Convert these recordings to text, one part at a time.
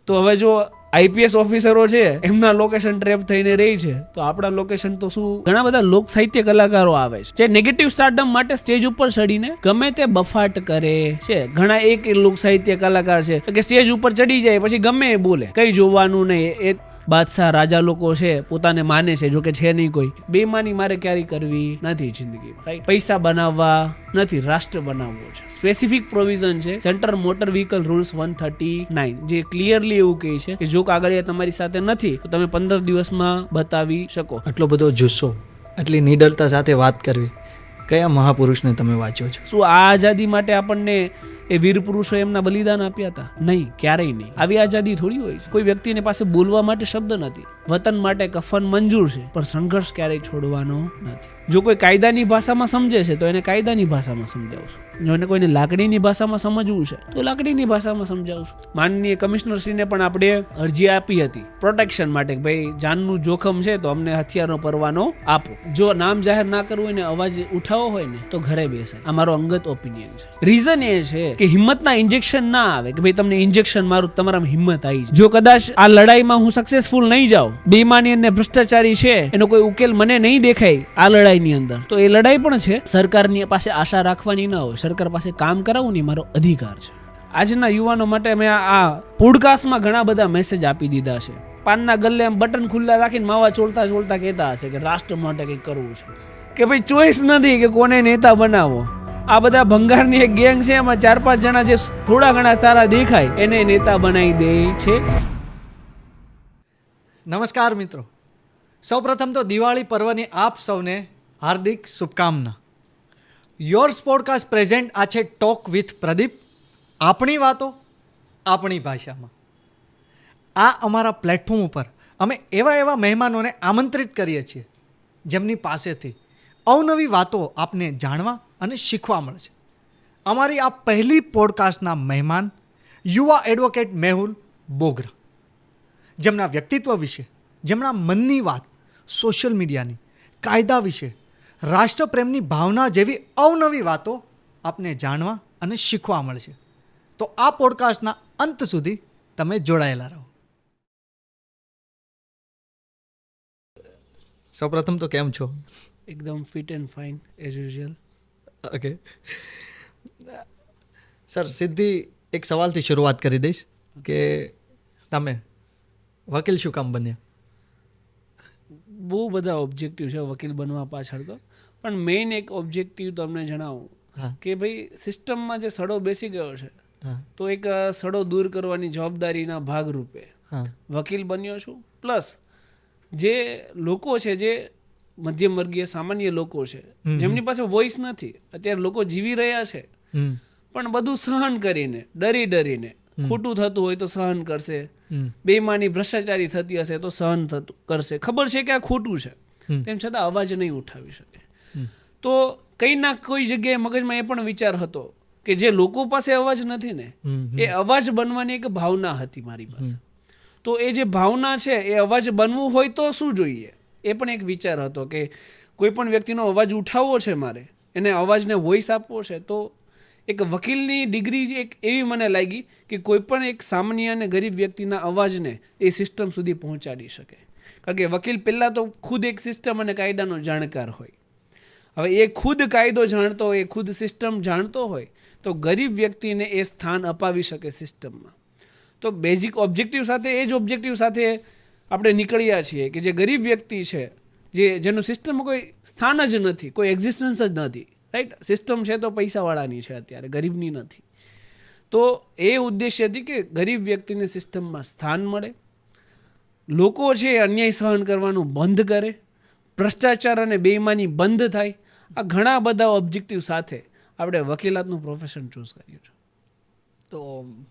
તો હવે જો આઈપીએસ ઓફિસરો છે એમના લોકેશન ટ્રેપ થઈને રહી છે, તો આપણા લોકેશન તો શું? ઘણા બધા લોક સાહિત્ય કલાકારો આવે છે જે નેગેટિવ સ્ટારડમ માટે સ્ટેજ ઉપર ચડીને ગમે તે બફાટ કરે છે. ઘણા એક લોક સાહિત્ય કલાકાર છે કે સ્ટેજ ઉપર ચડી જાય પછી ગમે એ બોલે, કઈ જોવાનું નહીં. એ બાદશાહ રાજા લોકો છે, પોતાને માને છે, જો કે છે નહીં કોઈ. બેમાની મારે ક્યારેય કરવી નથી જિંદગીમાં. રાઈટ? પૈસા બનાવવા નથી, રાષ્ટ્ર બનાવવો છે. સ્પેસિફિક પ્રોવિઝન છે સેન્ટર મોટર વ્હીકલ રૂલ્સ 139, જે ક્લિયરલી એવું કહે છે કે જો કાગળિયા તમારી સાથે નથી તો તમે 15 દિવસમાં બતાવી શકો. આટલો બધો જુસ્સો, આટલી નિડરતા સાથે વાત કરવી, કયા મહાપુરુષને તમે વાંચ્યો છો? શું આ આઝાદી માટે આપણને એ વીર પુરુષો એમના બલિદાન આપ્યા હતા? નહીં, ક્યારેય નહીં. આવી આઝાદી થોડી હોય છે. કોઈ વ્યક્તિને પાસે બોલવા માટે શબ્દ નથી. વતન માટે કફન મંજૂર છે, પણ સંઘર્ષ ક્યારેય છોડવાનો નથી. જો કોઈ કાયદાની ભાષામાં સમજે છે તો એને કાયદાની ભાષામાં સમજાવશું. જો એને કોઈને લાકડીની ભાષામાં સમજવું છે તો લાકડીની ભાષામાં સમજાવશું. માનનીય કમિશનરશ્રીને પણ આપણે અરજી આપી હતી પ્રોટેક્શન માટે કે ભાઈ જાનનું જોખમ છે તો અમને હથિયારનો પરવાનો આપો. જો નામ જાહેર ના કરવું હોય ને અવાજ ઉઠાવવો હોય ને તો ઘરે બેસાય. આ મારો અંગત ઓપિનિયન છે. રીઝન એ છે કે હિંમતના ઇન્જેક્શન ના આવે કે ભાઈ તમને ઇન્જેક્શન મારું તમારામાં હિંમત આવી જાય. જો કદાચ આ લડાઈમાં હું સક્સેસફુલ નહીં જાઉં, બેઈમાની અને ભ્રષ્ટાચારી છે એનો કોઈ ઉકેલ મને નહીં દેખાય આ લડાઈની અંદર, તો એ લડાઈ પણ છે સરકારની પાસે આશા રાખવાની ના હોય. સરકાર પાસે કામ કરાવવું નહીં મારો અધિકાર છે. આજના યુવાનો માટે મેં આ પોડકાસ્ટમાં ઘણા બધા મેસેજ આપી દીધા છે. પાનના ગલ્લે આમ બટન ખુલ્લા રાખીને માવા ચોળતા ચોળતા કહેતા હશે કે રાષ્ટ્ર માટે કંઈક કરવું છે, કે ભાઈ ચોઈસ નથી કે કોને નેતા બનાવો. આ બધા ભંગારની એક ગેંગ છે, એમાં 4-5 જણા જે થોડા ઘણા સારા દેખાય એને નેતા બનાવી દે છે. નમસ્કાર મિત્રો, સૌપ્રથમ તો દિવાળી પર્વની આપ સૌને હાર્દિક શુભકામના. યોર્સ પોડકાસ્ટ પ્રેઝન્ટ આ છે ટોક વિથ પ્રદીપ, આપણી વાતો આપણી ભાષામાં. આ અમારા પ્લેટફોર્મ ઉપર અમે એવા મહેમાનોને આમંત્રિત કરીએ છીએ જેમની પાસેથી અવનવી વાતો આપને જાણવા અને શીખવા મળશે. અમારી આ પહેલી પોડકાસ્ટના મહેમાન યુવા એડવોકેટ મેહુલ બોગરા, જેમના વ્યક્તિત્વ વિશે, જેમના મનની વાત, સોશિયલ મીડિયાની, કાયદા વિશે, રાષ્ટ્રપ્રેમની ભાવના જેવી અવનવી વાતો આપને જાણવા અને શીખવા મળશે. તો આ પોડકાસ્ટના અંત સુધી તમે જોડાયેલા રહો. સૌપ્રથમ તો કેમ છો? એકદમ fit and fine as usual. Okay sir, સીધી એક સવાલથી શરૂઆત કરી દઈશ કે તમે વકીલ શું કામ બન્યા? બહુ બધા ઓબ્જેક્ટિવ છે વકીલ બનવા પાછળ તો, પણ મેઇન એક ઓબ્જેક્ટિવ તમને જણાવું કે ભાઈ સિસ્ટમમાં જે સડો બેસી ગયો છે તો એક સડો દૂર કરવાની જવાબદારીના ભાગરૂપે વકીલ બન્યો છું. પ્લસ જે લોકો છે, જે મધ્યમ વર્ગીય સામાન્ય લોકો છે, જેમની પાસે વોઇસ નથી, અત્યારે લોકો જીવી રહ્યા છે પણ બધું સહન કરીને, ડરીને, ખોટું થતું હોય તો સહન કરશે, બેઈમાની ભ્રષ્ટાચારી થતી હશે તો સહન કરશે, ખબર છે કે આ ખોટું છે તેમ છતાં અવાજ નહીં ઉઠાવી શકે. તો કંઈ ના કોઈ જગ્યાએ મગજમાં એ પણ વિચાર હતો કે જે લોકો પાસે અવાજ નથી ને એ અવાજ બનવાની એક ભાવના હતી મારી પાસે. તો એ જે ભાવના છે એ અવાજ બનવું હોય તો શું જોઈએ, એ પણ એક વિચાર હતો કે કોઈ પણ વ્યક્તિનો અવાજ ઉઠાવવો છે મારે, એને અવાજને વોઇસ આપવો છે, તો એક વકીલની ડિગ્રી એક એવી મને લાગી કે કોઈ પણ એક સામાન્ય અને ગરીબ વ્યક્તિના અવાજને એ સિસ્ટમ સુધી પહોંચાડી શકે. કારણ કે વકીલ પહેલાં તો ખુદ એક સિસ્ટમ અને કાયદાનો જાણકાર હોય. હવે એ ખુદ કાયદો જાણતો હોય, એ ખુદ સિસ્ટમ જાણતો હોય તો ગરીબ વ્યક્તિને એ સ્થાન અપાવી શકે સિસ્ટમમાં. તો બેઝિક ઓબ્જેક્ટિવ સાથે, એ જ ઓબ્જેક્ટિવ સાથે આપણે નીકળ્યા છીએ કે જે ગરીબ વ્યક્તિ છે, જેનું સિસ્ટમમાં કોઈ સ્થાન જ નથી, કોઈ એક્ઝિસ્ટન્સ જ નથી. રાઈટ? સિસ્ટમ છે તો પૈસાવાળાની છે, અત્યારે ગરીબની નથી. તો એ ઉદ્દેશ્ય હતી કે ગરીબ વ્યક્તિને સિસ્ટમમાં સ્થાન મળે, લોકો છે અન્યાય સહન કરવાનું બંધ કરે, ભ્રષ્ટાચાર અને બેઈમાની બંધ થાય. આ ઘણા બધા ઓબ્જેક્ટિવ સાથે આપણે વકીલાતનું પ્રોફેશન ચૂઝ કર્યું છે. તો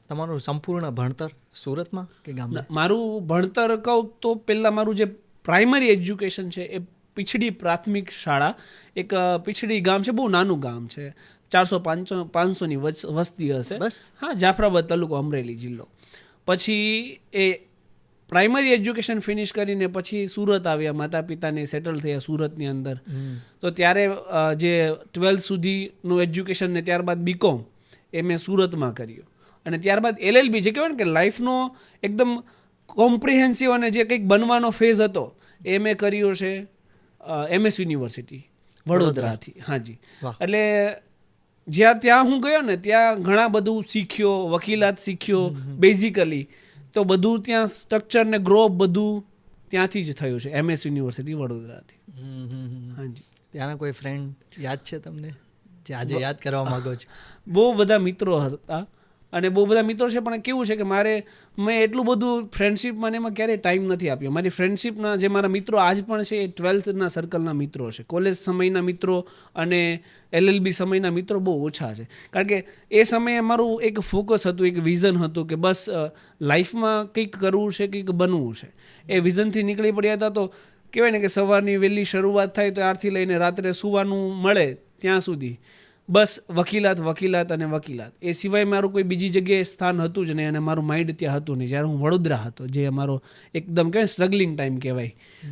તમારું સંપૂર્ણ ભણતર સુરતમાં કે ગામમાં? મારું ભણતર કહું તો પહેલાં મારું જે પ્રાઇમરી એજ્યુકેશન છે એ પીછડી પ્રાથમિક શાળા, એક પીછડી ગામ છે, બહુ નાનું ગામ છે, 400-500ની વસ્તી હશે. હા, જાફરાબાદ તાલુકો, અમરેલી જિલ્લો. પછી એ પ્રાઇમરી એજ્યુકેશન ફિનિશ કરીને પછી સુરત આવ્યા, માતા પિતાને સેટલ થયા સુરતની અંદર. તો ત્યારે જે 12th સુધીનું એજ્યુકેશન ને ત્યારબાદ બીકોમ એ મેં સુરતમાં કર્યું. અને ત્યારબાદ LLB જે કહેવાય ને કે લાઈફનો એકદમ કોમ્પ્રિહેન્સિવ અને જે કંઈક બનવાનો ફેઝ હતો એ મેં કર્યો છે MS યુનિવર્સિટી વડોદરાથી. હાજી. એટલે ત્યાં હું ગયો ને ત્યાં ઘણા બધું શીખ્યો, વકીલાત શીખ્યો બેઝિકલી. તો બધું ત્યાં સ્ટ્રક્ચર ને ગ્રો બધું ત્યાંથી જ થયું છે, MS યુનિવર્સિટી વડોદરાથી. હાજી. ત્યાંના કોઈ ફ્રેન્ડ યાદ છે તમને જે આજે યાદ કરવા માંગો છો? બહુ બધા મિત્રો હતા અને બહુ બધા મિત્રો છે, પણ કેવું છે કે મેં એટલું બધું ફ્રેન્ડશિપમાં ને એમાં ક્યારેય ટાઈમ નથી આપ્યો. મારી ફ્રેન્ડશિપના જે મારા મિત્રો આજ પણ છે એ 12થના સર્કલના મિત્રો છે. કોલેજ સમયના મિત્રો અને LLB સમયના મિત્રો બહુ ઓછા છે, કારણ કે એ સમયે મારું એક ફોકસ હતું, એક વિઝન હતું કે બસ લાઈફમાં કંઈક કરવું છે, કંઈક બનવું છે. એ વિઝનથી નીકળી પડ્યા હતા. તો કહેવાય ને કે સવારની વહેલી શરૂઆત થાય તો ત્યારથી લઈને રાત્રે સૂવાનું મળે ત્યાં સુધી બસ વકીલાત અને વકીલાત. એ સિવાય મારું કોઈ બીજી જગ્યાએ સ્થાન હતું જ નહીં અને મારું માઇન્ડ ત્યાં હતું નહીં. જ્યારે હું વડોદરા હતો, જે અમારો એકદમ કહેવાય સ્ટ્રગલિંગ ટાઈમ કહેવાય,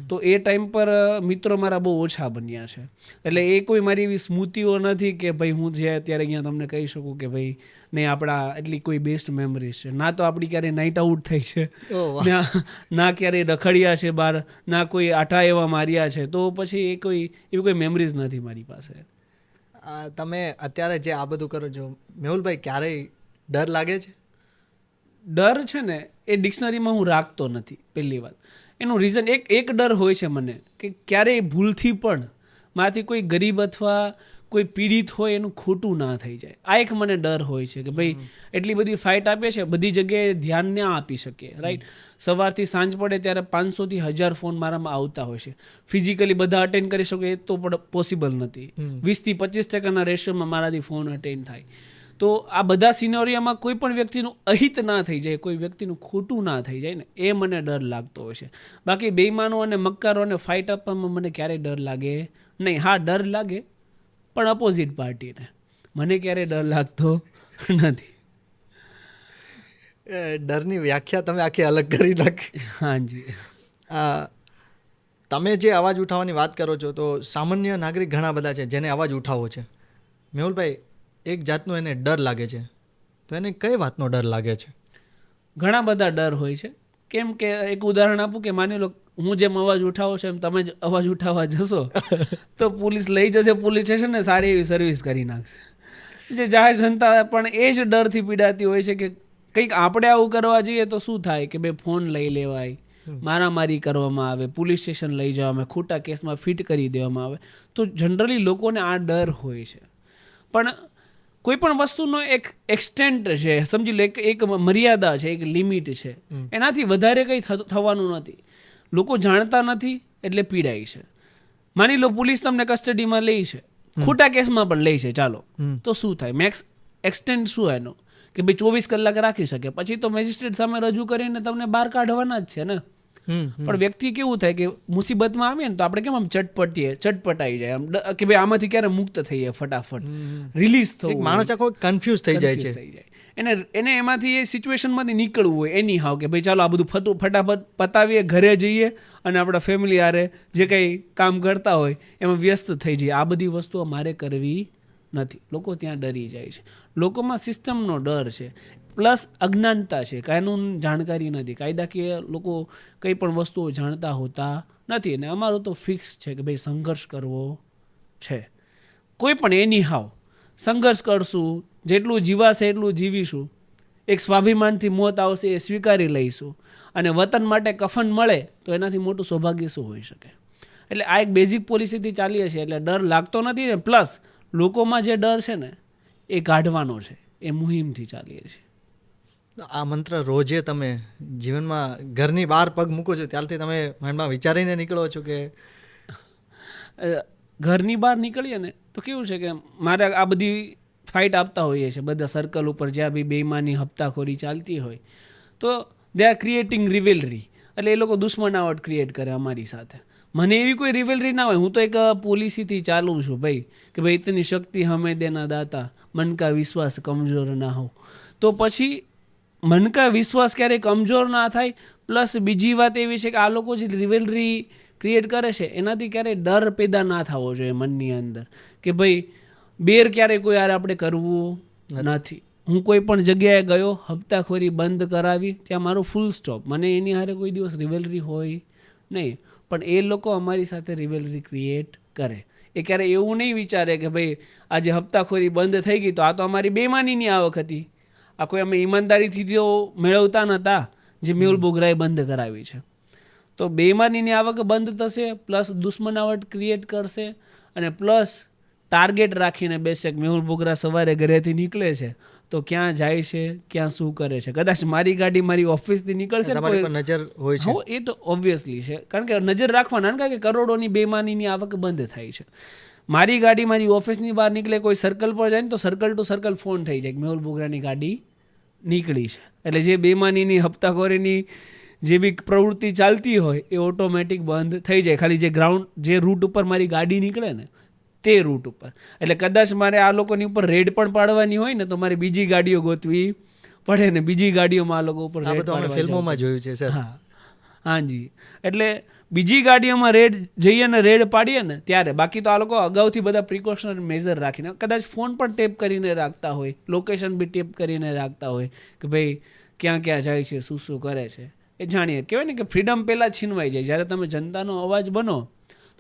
તો એ ટાઈમ પર મિત્રો મારા બહુ ઓછા બન્યા છે. એટલે એ કોઈ મારી એવી સ્મૃતિઓ નથી કે ભાઈ હું જે અત્યારે અહીંયા તમને કહી શકું કે ભાઈ નહીં આપણા એટલી કોઈ બેસ્ટ મેમરીઝ છે. ના તો આપણી ક્યારેય નાઇટ આઉટ થઈ છે, ના ક્યારેય રખડ્યા છે બહાર, ના કોઈ આટા એવા માર્યા છે. તો પછી એવી કોઈ મેમરીઝ નથી મારી પાસે. તમે અત્યારે જે આ બધું કરો છો મેહુલભાઈ, ક્યારેય ડર લાગે છે? ડર છે ને એ ડિક્શનરીમાં હું રાખતો નથી. પહેલી વાત એનું રીઝન એક ડર હોય છે મને કે ક્યારેય ભૂલથી પણ મારાથી કોઈ ગરીબ અથવા કોઈ પીડિત હોય એનું ખોટું ના થઈ જાય. આ એક મને ડર હોય છે કે ભાઈ એટલી બધી ફાઇટ આપે છે, બધી જગ્યાએ ધ્યાન ના આપી શકીએ. રાઈટ. સવારથી સાંજ પડે ત્યારે 500થી 1000 ફોન મારામાં આવતા હોય છે. ફિઝિકલી બધા અટેન્ડ કરી શકો એ તો પણ પોસિબલ નથી. 20-25% રેશિયોમાં મારાથી ફોન અટેન્ડ થાય. તો આ બધા સિનેરિયોમાં કોઈ પણ વ્યક્તિનું અહિત ના થઈ જાય, કોઈ વ્યક્તિનું ખોટું ના થઈ જાય ને, એ મને ડર લાગતો હોય છે. બાકી બેઈમાનો અને મક્કારોને ફાઇટ આપવામાં મને ક્યારેય ડર લાગે નહીં. હા, ડર લાગે પણ અપોઝિટ પાર્ટીને. મને ક્યારેય ડર લાગતો નથી. ડરની વ્યાખ્યા તમે આખી અલગ કરી નાખી. હાજી. તમે જે અવાજ ઉઠાવવાની વાત કરો છો, તો સામાન્ય નાગરિક ઘણા બધા છે જેને અવાજ ઉઠાવવો છે. મેહુલભાઈ, એક જાતનો એને ડર લાગે છે, તો એને કઈ વાતનો ડર લાગે છે? ઘણા બધા ડર હોય છે. કેમ કે એક ઉદાહરણ આપું કે માની લો હું જેમ અવાજ ઉઠાવો છો એમ તમે જ અવાજ ઉઠાવવા જશો તો પોલીસ લઈ જશે પોલીસ સ્ટેશન ને સારી એવી સર્વિસ કરી નાખશે. જે જાહેર જનતા પણ એ જ ડરથી પીડાતી હોય છે કે કંઈક આપણે આવું કરવા જઈએ તો શું થાય કે ભાઈ ફોન લઈ લેવાય, મારામારી કરવામાં આવે, પોલીસ સ્ટેશન લઈ જવામાં આવે, ખોટા કેસમાં ફિટ કરી દેવામાં આવે. તો જનરલી લોકોને આ ડર હોય છે. પણ કોઈ પણ વસ્તુનો એક એક્સટેન્ટ છે, સમજી લો એક મર્યાદા છે, એક લિમિટ છે. એનાથી વધારે કંઈ થવાનું નથી. લોકો જાણતા નથી એટલે પીડાય છે. માની લો પોલીસ તમને કસ્ટડીમાં લે છે, ખોટા કેસમાં પણ લે છે, ચાલો તો શું થાય? મેક્સ એક્સટેન્ટ શું એનો કે ભાઈ 24 કલાક રાખી શકે, પછી તો મેજિસ્ટ્રેટ સામે રજૂ કરીને તમને બહાર કાઢવાના જ છે ને. પણ વ્યક્તિ કેવું થાય કે મુસીબતમાં આવીએ ને તો આપણે કેમ આમ ચટપટાઈ જાય આમ કે ભાઈ આમાંથી ક્યારે મુક્ત થઈએ, ફટાફટ રિલીઝ થવું. માણસ આખો કન્ફ્યુઝ થઈ જાય છે. એને એમાંથી એ સિચ્યુએશનમાંથી નીકળવું હોય એની હાવ કે ભાઈ ચાલો આ બધું ફટાફટ પતાવીએ, ઘરે જઈએ અને આપણા ફેમિલી હારે જે કંઈ કામ કરતા હોય એમાં વ્યસ્ત થઈ જઈએ. આ બધી વસ્તુઓ મારે કરવી નથી. લોકો ત્યાં ડરી જાય છે. લોકોમાં સિસ્ટમનો ડર છે, પ્લસ અજ્ઞાનતા છે, કાનૂન જાણકારી નથી, કાયદાકીય લોકો કંઈ પણ વસ્તુઓ જાણતા હોતા નથી. અને અમારું તો ફિક્સ છે કે ભાઈ સંઘર્ષ કરવો છે. કોઈ પણ એની હાવ સંઘર્ષ કરશું, જેટલું જીવાશે એટલું જીવીશું. એક સ્વાભિમાનથી મોત આવશે એ સ્વીકારી લઈશું. અને વતન માટે કફન મળે તો એનાથી મોટું સૌભાગ્ય શું હોઈ શકે? એટલે આ એક બેઝિક પોલિસીથી ચાલીએ છીએ એટલે ડર લાગતો નથી ને. પ્લસ લોકોમાં જે ડર છે ને એ કાઢવાનો છે, એ મુહિમથી ચાલીએ છીએ. આ મંત્ર રોજે તમે જીવનમાં ઘરની બહાર પગ મૂકો છો ત્યારથી તમે મનમાં વિચારીને નીકળો છો કે ઘરની બહાર નીકળીએ ને તો કેવું છે કે મારે આ બધી ફાઇટ આપતા હોઈએ છીએ બધા સર્કલ ઉપર, જ્યાં બી બેઈમાની હપ્તાખોરી ચાલતી હોય તો દે આર ક્રિએટિંગ રિવેલરી. એટલે એ લોકો દુશ્મનાવટ ક્રિએટ કરે અમારી સાથે. મને એવી કોઈ રિવેલરી ના હોય. હું તો એક પોલિસીથી ચાલું છું ભાઈ કે ભાઈ ઇતની શક્તિ હમે દેના દાતા, મન કા વિશ્વાસ કમજોર ના હો. તો પછી મન કા વિશ્વાસ ક્યારેય કમજોર ના થાય. પ્લસ બીજી વાત એવી છે કે આ લોકો જે રિવેલરી ક્રિએટ કરે છે એનાથી ક્યારેય ડર પેદા ના થવો જોઈએ મનની અંદર કે ભાઈ બેર ક્યારેય કોઈ યાર આપણે કરવું નથી. હું કોઈ પણ જગ્યાએ ગયો, હપ્તાખોરી બંધ કરાવી, ત્યાં મારું ફૂલ સ્ટોપ. મને એની હારે કોઈ દિવસ રિવેલરી હોય નહીં, પણ એ લોકો અમારી સાથે રિવેલરી ક્રિએટ કરે. એ ક્યારે એવું નહીં વિચારે કે ભાઈ આજે હપ્તાખોરી બંધ થઈ ગઈ તો આ તો અમારી બેમાનીની આવક હતી, આ કોઈ અમે ઈમાનદારીથી તો મેળવતા નહોતા જે મેહુલ બોગરાએ બંધ કરાવી છે. તો બેમાનીની આવક બંધ થશે, પ્લસ દુશ્મનાવટ ક્રિએટ કરશે, અને પ્લસ ટાર્ગેટ રાખીને બેસે કે મેહુલ બોગરા સવારે ઘરેથી નીકળે છે તો ક્યાં જાય છે, ક્યાં શું કરે છે. કદાચ મારી ગાડી મારી ઓફિસથી નીકળશે તમારી પર નજર હોય છે. એ તો ઓબ્વિયસલી છે, કારણ કે નજર રાખવાના, કારણ કે કરોડોની બેમાનીની આવક બંધ થાય છે. મારી ગાડી મારી ઓફિસની બહાર નીકળે, કોઈ સર્કલ પર જાય ને તો સર્કલ ટુ સર્કલ ફોન થઈ જાય કે મેહુલ બોગરાની ગાડી નીકળી છે. એટલે જે બેમાનીની હપ્તાખોરીની જે બી પ્રવૃત્તિ ચાલતી હોય એ ઓટોમેટિક બંધ થઈ જાય, ખાલી જે ગ્રાઉન્ડ જે રૂટ ઉપર મારી ગાડી નીકળે ને તે રૂટ ઉપર. એટલે કદાચ મારે આ લોકોની ઉપર રેડ પણ પાડવાની હોય ને તો મારે બીજી ગાડીઓ ગોતવી પડે ને બીજી ગાડીઓમાં આ લોકો ઉપર રેડ પાડવા ફિલ્મોમાં જોયું છે સર. હાજી, એટલે બીજી ગાડીઓમાં રેડ જઈએ ને રેડ પાડીએ ને ત્યારે, બાકી તો આ લોકો અગાઉથી બધા પ્રિકોશનરી મેઝર રાખીને કદાચ ફોન પણ ટેપ કરીને રાખતા હોય, લોકેશન બી ટેપ કરીને રાખતા હોય કે ભાઈ ક્યાં ક્યાં જાય છે, શું શું કરે છે, એ જાણીએ. કહેવાય ને કે ફ્રીડમ પહેલાં છીનવાઈ જાય. જ્યારે તમે જનતાનો અવાજ બનો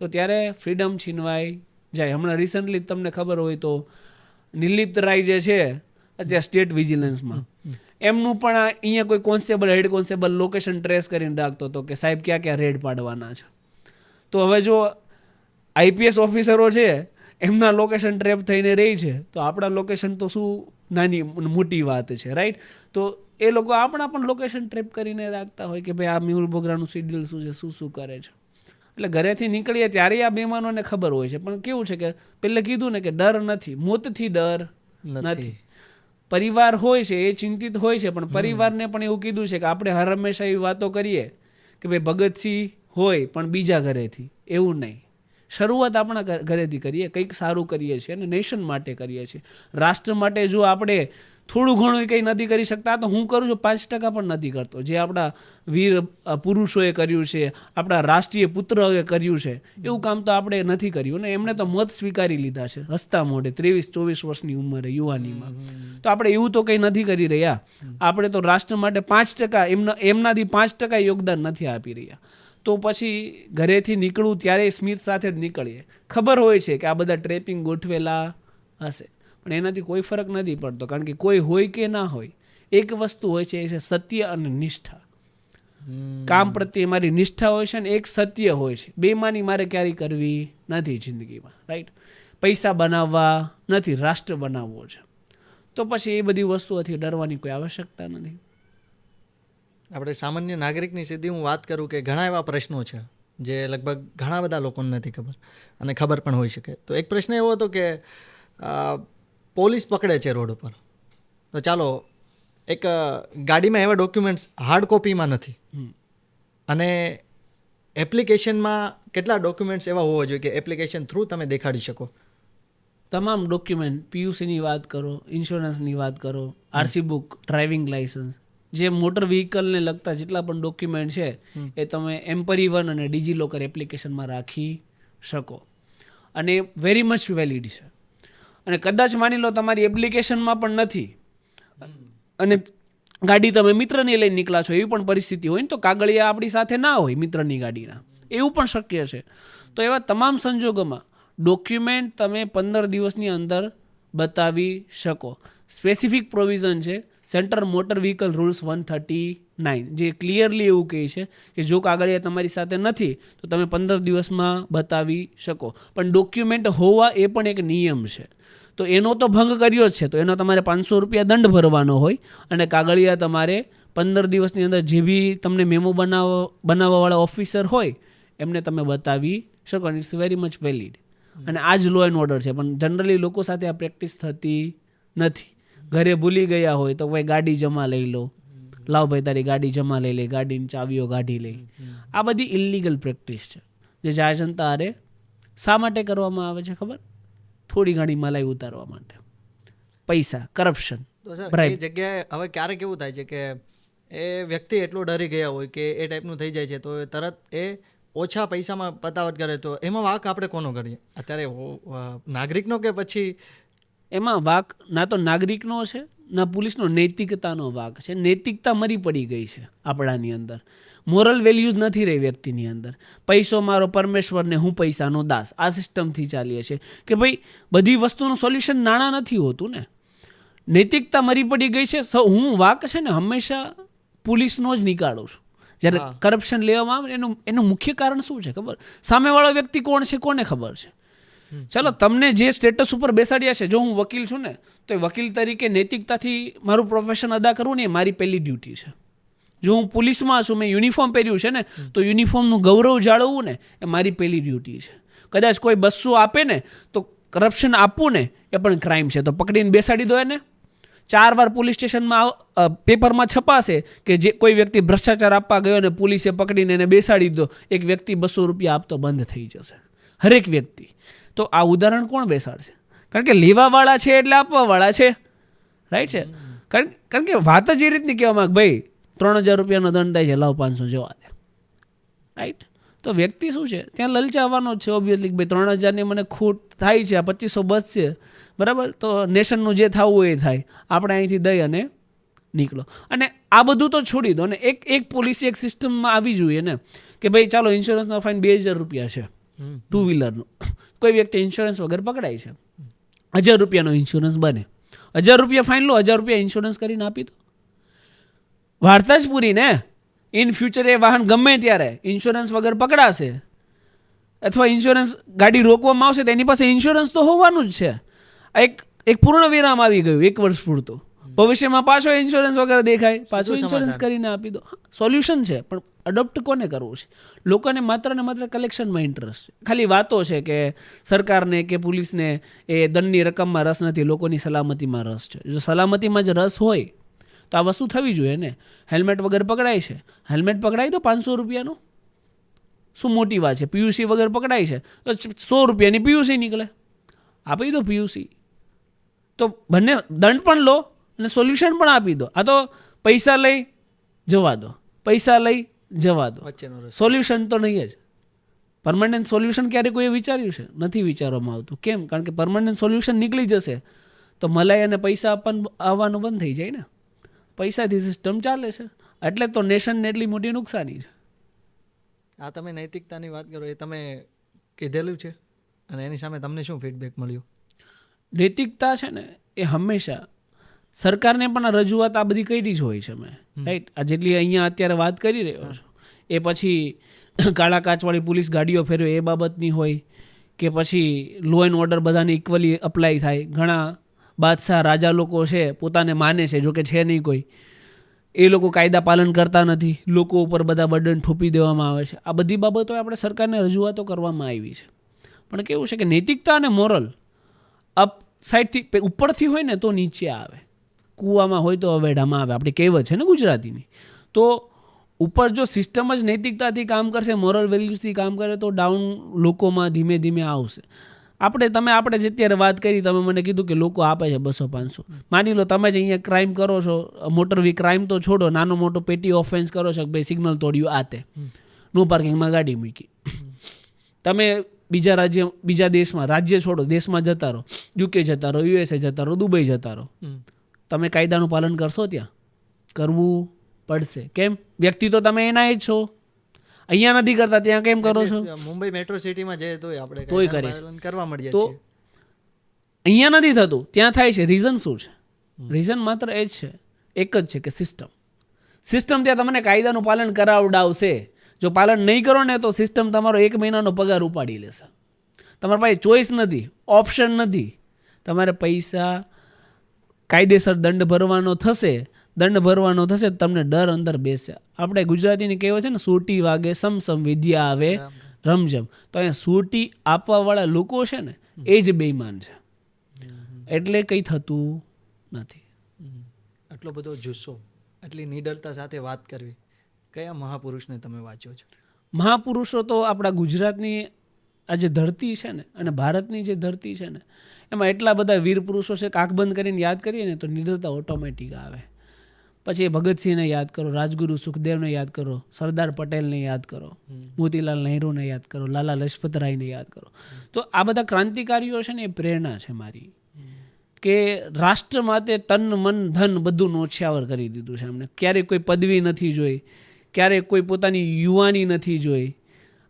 તો ત્યારે ફ્રીડમ છીનવાઈ જાય. હમણાં રિસન્ટલી તમને ખબર હોય તો નિર્લિપ્ત રાય જે છે અત્યારે સ્ટેટ વિજિલન્સમાં, એમનું પણ અહીંયા કોઈ constable head constable location trace કરીને રાખતો હતો કે સાહેબ ક્યાં ક્યાં રેડ પાડવાના છે. તો હવે જો આઈપીએસ ઓફિસરો છે એમના લોકેશન ટ્રેપ થઈને રહી છે તો આપણા લોકેશન તો શું નાની મોટી વાત છે, રાઈટ? તો એ લોકો આપણા પણ લોકેશન ટ્રેપ કરીને રાખતા હોય કે ભાઈ આ મેહુલ બોગરાનું શેડ્યુલ શું છે, શું શું કરે છે. એટલે ઘરેથી નીકળીએ ત્યારે આ બેમાનોને ખબર હોય છે, પણ કેવું છે કે પહેલે કીધું ને કે ડર નથી, મોતથી ડર નથી. પરિવાર હોય છે એ ચિંતિત હોય છે, પણ પરિવારને પણ એવું કીધું છે કે આપણે હર હંમેશા એવી વાતો કરીએ કે ભાઈ ભગતસિંહ હોય પણ બીજા ઘરેથી, એવું નહીં. શરૂઆત આપણા ઘરેથી કરીએ, કંઈક સારું કરીએ છીએ અને નેશન માટે કરીએ છીએ. રાષ્ટ્ર માટે જો આપણે થોડું ઘણું કંઈ નથી કરી શકતા તો હું કરું છું, 5% પણ નથી કરતો. જે આપણા વીર પુરુષોએ કર્યું છે, આપણા રાષ્ટ્રીય પુત્રોએ કર્યું છે, એવું કામ તો આપણે નથી કર્યું ને. એમણે તો મત સ્વીકારી લીધા છે હસતા મોઢે 23-24 વર્ષની ઉંમરે, યુવાનીમાં. તો આપણે એવું તો કંઈ નથી કરી રહ્યા. આપણે તો રાષ્ટ્ર માટે 5% એમનાથી 5% યોગદાન નથી આપી રહ્યા. તો પછી ઘરેથી નીકળવું ત્યારે સ્મિત સાથે જ નીકળીએ. ખબર હોય છે કે આ બધા ટ્રેપિંગ ગોઠવેલા હશે, પણ એનાથી કોઈ ફરક નથી પડતો, કારણ કે કોઈ હોય કે ના હોય, એક વસ્તુ હોય છે, એ છે સત્ય અને નિષ્ઠા. કામ પ્રત્યે મારી નિષ્ઠા હોય છે ને એક સત્ય હોય છે. બેમાની મારે ક્યારેય કરવી નથી જિંદગીમાં, રાઈટ? પૈસા બનાવવા નથી, રાષ્ટ્ર બનાવવો છે. તો પછી એ બધી વસ્તુઓથી ડરવાની કોઈ આવશ્યકતા નથી. આપણે સામાન્ય નાગરિકની સીધી હું વાત કરું કે ઘણા એવા પ્રશ્નો છે જે લગભગ ઘણા બધા લોકોને નથી ખબર અને ખબર પણ હોઈ શકે. તો એક પ્રશ્ન એવો હતો કે પોલીસ પકડે છે રોડ ઉપર, તો ચાલો એક ગાડીમાં એવા ડોક્યુમેન્ટ્સ હાર્ડ કોપીમાં નથી અને એપ્લિકેશનમાં કેટલા ડોક્યુમેન્ટ્સ એવા હોવા જોઈએ કે એપ્લિકેશન થ્રુ તમે દેખાડી શકો. તમામ ડોક્યુમેન્ટ, પીયુસીની વાત કરો, ઇન્સ્યોરન્સની વાત કરો, આરસી બુક, ડ્રાઇવિંગ લાઇસન્સ, જે મોટર વ્હીકલને લગતા જેટલા પણ ડોક્યુમેન્ટ છે એ તમે M-Parivan અને ડિજીલોકર એપ્લિકેશનમાં રાખી શકો અને વેરી મચ વેલિડ છે. અને કદાચ માની લો તમારી એપ્લિકેશનમાં પણ નથી અને ગાડી તમે મિત્રની લઈને નીકળ્યા છો, એવી પણ પરિસ્થિતિ હોય ને, તો કાગળિયા આપણી સાથે ના હોય મિત્રની ગાડીના, એવું પણ શક્ય છે. તો એવા તમામ સંજોગોમાં ડોક્યુમેન્ટ તમે 15 દિવસની અંદર બતાવી શકો. સ્પેસિફિક પ્રોવિઝન છે સેન્ટ્રલ મોટર વ્હીકલ રૂલ્સ 139, જે ક્લિયરલી એવું કહે છે કે જો કાગળિયા તમારી સાથે નથી તો તમે 15 દિવસમાં બતાવી શકો. પણ ડોક્યુમેન્ટ હોવા એ પણ એક નિયમ છે. તો એનો તો ભંગ કર્યો જ છે તો એનો તમારે 500 રૂપિયા દંડ ભરવાનો હોય અને કાગળિયા તમારે 15 દિવસની અંદર જે બી તમને મેમો બનાવવાવાળા ઓફિસર હોય એમને તમે બતાવી શકો. It's very much valid. અને આ જ લો એન્ડ ઓર્ડર છે, પણ જનરલી લોકો સાથે આ પ્રેક્ટિસ થતી નથી. ઘરે ભૂલી ગયા હોય તો ભાઈ ગાડી જમા લઈ લો, લાવ ભાઈ તારી ગાડી જમા લઈ લે, ગાડીની ચાવીઓ કાઢી લે. આ બધી ઇલીગલ પ્રેક્ટિસ છે જે જાહેર જનતા હારે શા માટે કરવામાં આવે છે ખબર? થોડી ઘણી મલાઈ ઉતારવા માટે, પૈસા, કરપ્શન. તો સર એ જગ્યાએ હવે ક્યારેક એવું થાય છે કે એ વ્યક્તિ એટલો ડરી ગયા હોય કે એ ટાઈપનું થઈ જાય છે તો તરત એ ઓછા પૈસામાં પતાવટ કરે, તો એમાં વાંક આપણે કોનો કરીએ અત્યારે, નાગરિકનો કે પછી એમાં વાંક ના તો નાગરિકનો છે ના પોલીસનો નૈતિકતાનો વાંક છે. નૈતિકતા મરી પડી ગઈ છે આપણાની અંદર. મોરલ વેલ્યુઝ નથી રહી વ્યક્તિની અંદર. પૈસો મારો પરમેશ્વર ને હું પૈસાનો દાસ, આ સિસ્ટમથી ચાલીએ છે કે ભાઈ બધી વસ્તુનું સોલ્યુશન નાણાં નથી હોતું ને. નૈતિકતા મરી પડી ગઈ છે. હું વાંક છે ને હંમેશા પોલીસનો જ નીકાળું છું. જ્યારે કરપ્શન લેવામાં આવે એનું મુખ્ય કારણ શું છે ખબર? સામેવાળો વ્યક્તિ કોણ છે કોને ખબર છે? ચાલો તમને જે સ્ટેટસ ઉપર બેસાડ્યા છે, જો હું વકીલ છું ને તો એ વકીલ તરીકે નૈતિકતાથી મારું પ્રોફેશન અદા કરવું ને એ મારી પહેલી ડ્યુટી છે. જો હું પોલીસમાં છું, મેં યુનિફોર્મ પહેર્યું છે ને તો યુનિફોર્મનું ગૌરવ જાળવવું ને એ મારી પહેલી ડ્યુટી છે. કદાચ કોઈ 200 આપે ને તો કરપ્શન આપવું ને એ પણ ક્રાઇમ છે, તો પકડીને બેસાડી દો એને. 4 વાર પોલીસ સ્ટેશનમાં પેપરમાં છપાશે કે જે કોઈ વ્યક્તિ ભ્રષ્ટાચાર આપવા ગયો ને પોલીસે પકડીને એને બેસાડી દો, એક વ્યક્તિ 200 રૂપિયા આપતો બંધ થઈ જશે, હરેક વ્યક્તિ. તો આ ઉદાહરણ કોણ બેસાડશે? કારણ કે લેવાવાળા છે એટલે આપવાવાળા છે, રાઈટ છે. કારણ કે વાત જ એ રીતની કહેવામાં ભાઈ 3000 રૂપિયાનો દંડ થાય છે, લાવ 500 જવા દે, રાઈટ. તો વ્યક્તિ શું છે ત્યાં લલચાવવાનો જ છે ઓબ્વિયસલી કે ભાઈ 3000ની મને ખૂટ થાય છે, આ 2500 બચશે, બરાબર, તો નેશનનું જે થવું એ થાય, આપણે અહીંથી દઈ અને નીકળો. અને આ બધું તો છોડી દો ને, એક પોલિસી એક સિસ્ટમમાં આવી જોઈએ ને કે ભાઈ ચાલો ઇન્સ્યોરન્સનો ફાઇન 2000 રૂપિયા છે 2 વ્હીલરનો. કોઈ વ્યક્તિ ઇન્સ્યોરન્સ વગર પકડાય છે, 1000 રૂપિયાનો ઇન્સ્યોરન્સ બને, 1000 રૂપિયા ફાઇન લો, 1000 રૂપિયા ઇન્સ્યોરન્સ કરીને આપી દો. વાર્તા જ પૂરી ને. ઇન ફ્યુચર એ વાહન ગમે ત્યારે ઇન્સ્યોરન્સ વગર પકડાશે અથવા ઇન્સ્યોરન્સ ગાડી રોકવામાં આવશે તો એની પાસે ઇન્સ્યોરન્સ તો હોવાનું જ છે. એક પૂર્ણ વિરામ આવી ગયું 1 વર્ષ પૂરતું. ભવિષ્યમાં પાછો ઇન્સ્યોરન્સ વગર દેખાય, પાછો ઇન્સ્યોરન્સ કરીને આપી દો. સોલ્યુશન છે, પણ અડોપ્ટ કોને કરવું છે? લોકોને માત્ર ને માત્ર કલેક્શનમાં ઇન્ટરેસ્ટ છે. ખાલી વાતો છે કે સરકારને કે પોલીસને એ દંડની રકમમાં રસ નથી, લોકોની સલામતીમાં રસ છે. જો સલામતીમાં જ રસ હોય તો આ વસ્તુ થવી જોઈએ ને. હેલ્મેટ વગર પકડાય છે, હેલ્મેટ પકડાય તો 500 રૂપિયાનું શું મોટી વાત છે? પીયુસી વગર પકડાય છે તો 100 રૂપિયાની પીયુસી નીકળે, આપી દો પીયુસી. તો બંને દંડ પણ લો અને સોલ્યુશન પણ આપી દો. આ તો પૈસા લઈ જવા દો, પૈસા લઈ જવા દો, સોલ્યુશન તો નહીં જ. પરમનન્ટ સોલ્યુશન ક્યારે કોઈએ વિચાર્યું છે? નથી વિચારવામાં આવતું. કેમ? કારણ કે પરમનન્ટ સોલ્યુશન નીકળી જશે તો મલાઈ અને પૈસા આવવાનું બંધ થઈ જાય ને. પૈસાથી સિસ્ટમ ચાલે છે, એટલે તો નેશનને એટલી મોટી નુકસાની છે. આ તમે નૈતિકતાની વાત કરો એ તમે કીધેલું છે અને એની સામે તમને શું ફીડબેક મળ્યું? નૈતિકતા છે ને એ હંમેશા સરકારને પણ રજૂઆત આ બધી કરી જ હોય છે મેં, રાઈટ. આ જેટલી અહીંયા અત્યારે વાત કરી રહ્યો છું એ પછી કાળા કાચવાળી પોલીસ ગાડીઓ ફેરવે એ બાબતની હોય કે પછી લો એન્ડ ઓર્ડર બધાને ઇક્વલી અપ્લાય થાય. ઘણા બાદશાહ રાજા લોકો છે પોતાને માને છે, જોકે છે નહીં કોઈ, એ લોકો કાયદા પાલન કરતા નથી, લોકો ઉપર બધા બર્ડન થોપી દેવામાં આવે છે. આ બધી બાબતો આપણે સરકારને રજૂઆતો કરવામાં આવી છે. પણ કેવું છે કે નૈતિકતા અને મોરલ અપ સાઈડથી ઉપરથી હોય ને તો નીચે આવે, કૂવામાં હોય તો અવેડામાં આવે, આપણી કહેવત છે ને ગુજરાતીની. તો ઉપર જો સિસ્ટમ જ નૈતિકતાથી કામ કરશે, મોરલ વેલ્યુઝથી કામ કરે તો ડાઉન લોકોમાં ધીમે ધીમે આવશે. આપણે જે અત્યારે વાત કરી, તમે મને કીધું કે લોકો આપે છે 200-500. માની લો તમે જ અહીંયા ક્રાઇમ કરો છો, મોટર ક્રાઇમ તો છોડો, નાનો મોટો પેટી ઓફેન્સ કરો છો, ભાઈ સિગ્નલ તોડ્યું આ તે, નો પાર્કિંગમાં ગાડી મૂકી, તમે બીજા દેશમાં, રાજ્ય છોડો, દેશમાં જતા રહો, યુકે જતા રહો, યુએસએ જતા રહો, દુબઈ જતા રહો, તમે કાયદાનું પાલન કરશો? ત્યાં કરવું પડશે. કેમ? વ્યક્તિ તો તમે એના જ છો. અહીંયા નથી કરતા, ત્યાં કેમ કરો છો? મુંબઈ મેટ્રો સિટીમાં જઈએ તો આપણે તોય કરીએ કરવા મળીએ તો અહીંયા નથી થતું, ત્યાં થાય છે. રીઝન શું છે? રીઝન માત્ર એ જ છે, એક જ છે કે સિસ્ટમ ત્યાં તમને કાયદાનું પાલન કરાવડાવશે. જો પાલન નહીં કરો ને તો સિસ્ટમ તમારો 1 મહિનાનો પગાર ઉપાડી લેશે. તમારા પાસે ચોઈસ નથી, ઓપ્શન નથી. તમારે પૈસા કાયદેસર દંડ ભરવાનો થશે તમને ડર અંદર બેસે. આપણે ગુજરાતીની કહેવત છે ને, સૂટી વાગે સમસમ વિદ્યા આવે રમઝમ. તો અહીંયા સૂટી આપવાવાળા લોકો છે ને એ જ બેઈમાન છે, એટલે કંઈ થતું નથી. આટલો બધો જુસ્સો, આટલી નિડરતા સાથે વાત કરવી, કયા મહાપુરુષને તમે વાંચ્યો છો? મહાપુરુષો તો આપણા ગુજરાતની આ જે ધરતી છે ને અને ભારતની જે ધરતી છે ને એમાં એટલા બધા વીર પુરુષો છે કે આંખ બંધ કરીને યાદ કરીએ ને તો નિડરતા ઓટોમેટિક આવે. પછી ભગતસિંહને યાદ કરો, રાજગુરુ સુખદેવને યાદ કરો, સરદાર પટેલને યાદ કરો, મોતીલાલ નહેરુને યાદ કરો, લાલા લજપતરાયને યાદ કરો. તો આ બધા ક્રાંતિકારીઓ છે ને એ પ્રેરણા છે મારી. કે રાષ્ટ્ર માટે તન મન ધન બધું નોછાવર કરી દીધું છે એમને. ક્યારેય કોઈ પદવી નથી જોઈ, ક્યારેય કોઈ પોતાની યુવાની નથી જોઈ.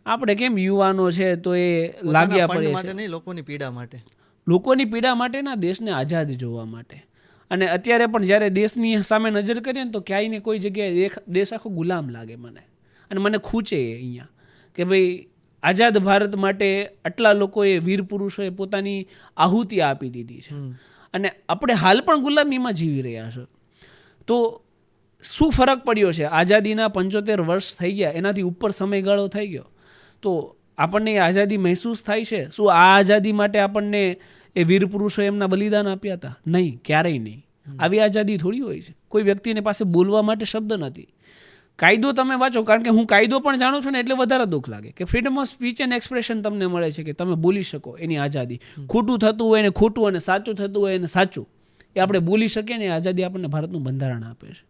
આપણે કેમ યુવાનો છે તો એ લાગ્યા પડે છે નહીં, લોકોની પીડા માટે, લોકોની પીડા માટેના, દેશને આઝાદ જોવા માટે. અને અત્યારે પણ જ્યારે દેશની સામે નજર કરીએ ને તો ક્યાંય ને કોઈ જગ્યાએ દેશ આખો ગુલામ લાગે મને. અને મને ખૂચે અહીંયા કે ભાઈ આઝાદ ભારત માટે આટલા લોકોએ, વીર પુરુષોએ પોતાની આહુતિ આપી દીધી છે અને આપણે હાલ પણ ગુલામીમાં જીવી રહ્યા છે. તો શું ફરક પડ્યો છે? આઝાદીના 75 વર્ષ થઈ ગયા, એનાથી ઉપર સમયગાળો થઈ ગયો, તો આપણને એ આઝાદી મહેસૂસ થાય છે? શું આ આઝાદી માટે આપણને એ વીર પુરુષો એમના બલિદાન આપ્યા હતા? નહીં, ક્યારેય નહીં. આવી આઝાદી થોડી હોય છે. કોઈ વ્યક્તિને પાસે બોલવા માટે શબ્દ નથી. કાયદો તમે વાંચો, કારણ કે હું કાયદો પણ જાણું છું ને, એટલે વધારે દુઃખ લાગે કે freedom of speech and expression તમને મળે છે, કે તમે બોલી શકો, એની આઝાદી. ખોટું થતું હોય એને ખોટું અને સાચું થતું હોય એને સાચું, એ આપણે બોલી શકીએ ને. આઝાદી આપણને ભારતનું બંધારણ આપે છે,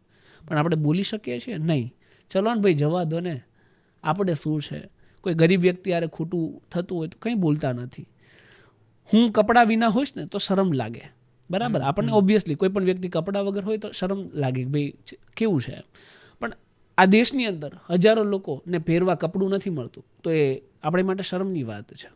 પણ આપણે બોલી શકીએ છીએ નહીં. ચલો ને ભાઈ, જવા દો ને. આપણે શું છે, કોઈ ગરીબ વ્યક્તિ યારે ખોટું થતું હોય તો કંઈ બોલતા નથી. હું કપડાં વિના હોઈશ ને તો શરમ લાગે, બરાબર? આપણને ઓબ્વિયસલી કોઈ પણ વ્યક્તિ કપડાં વગર હોય તો શરમ લાગે કે ભાઈ કેવું છે. પણ આ દેશની અંદર હજારો લોકોને પહેરવા કપડું નથી મળતું, તો એ આપણી માટે શરમની વાત છે.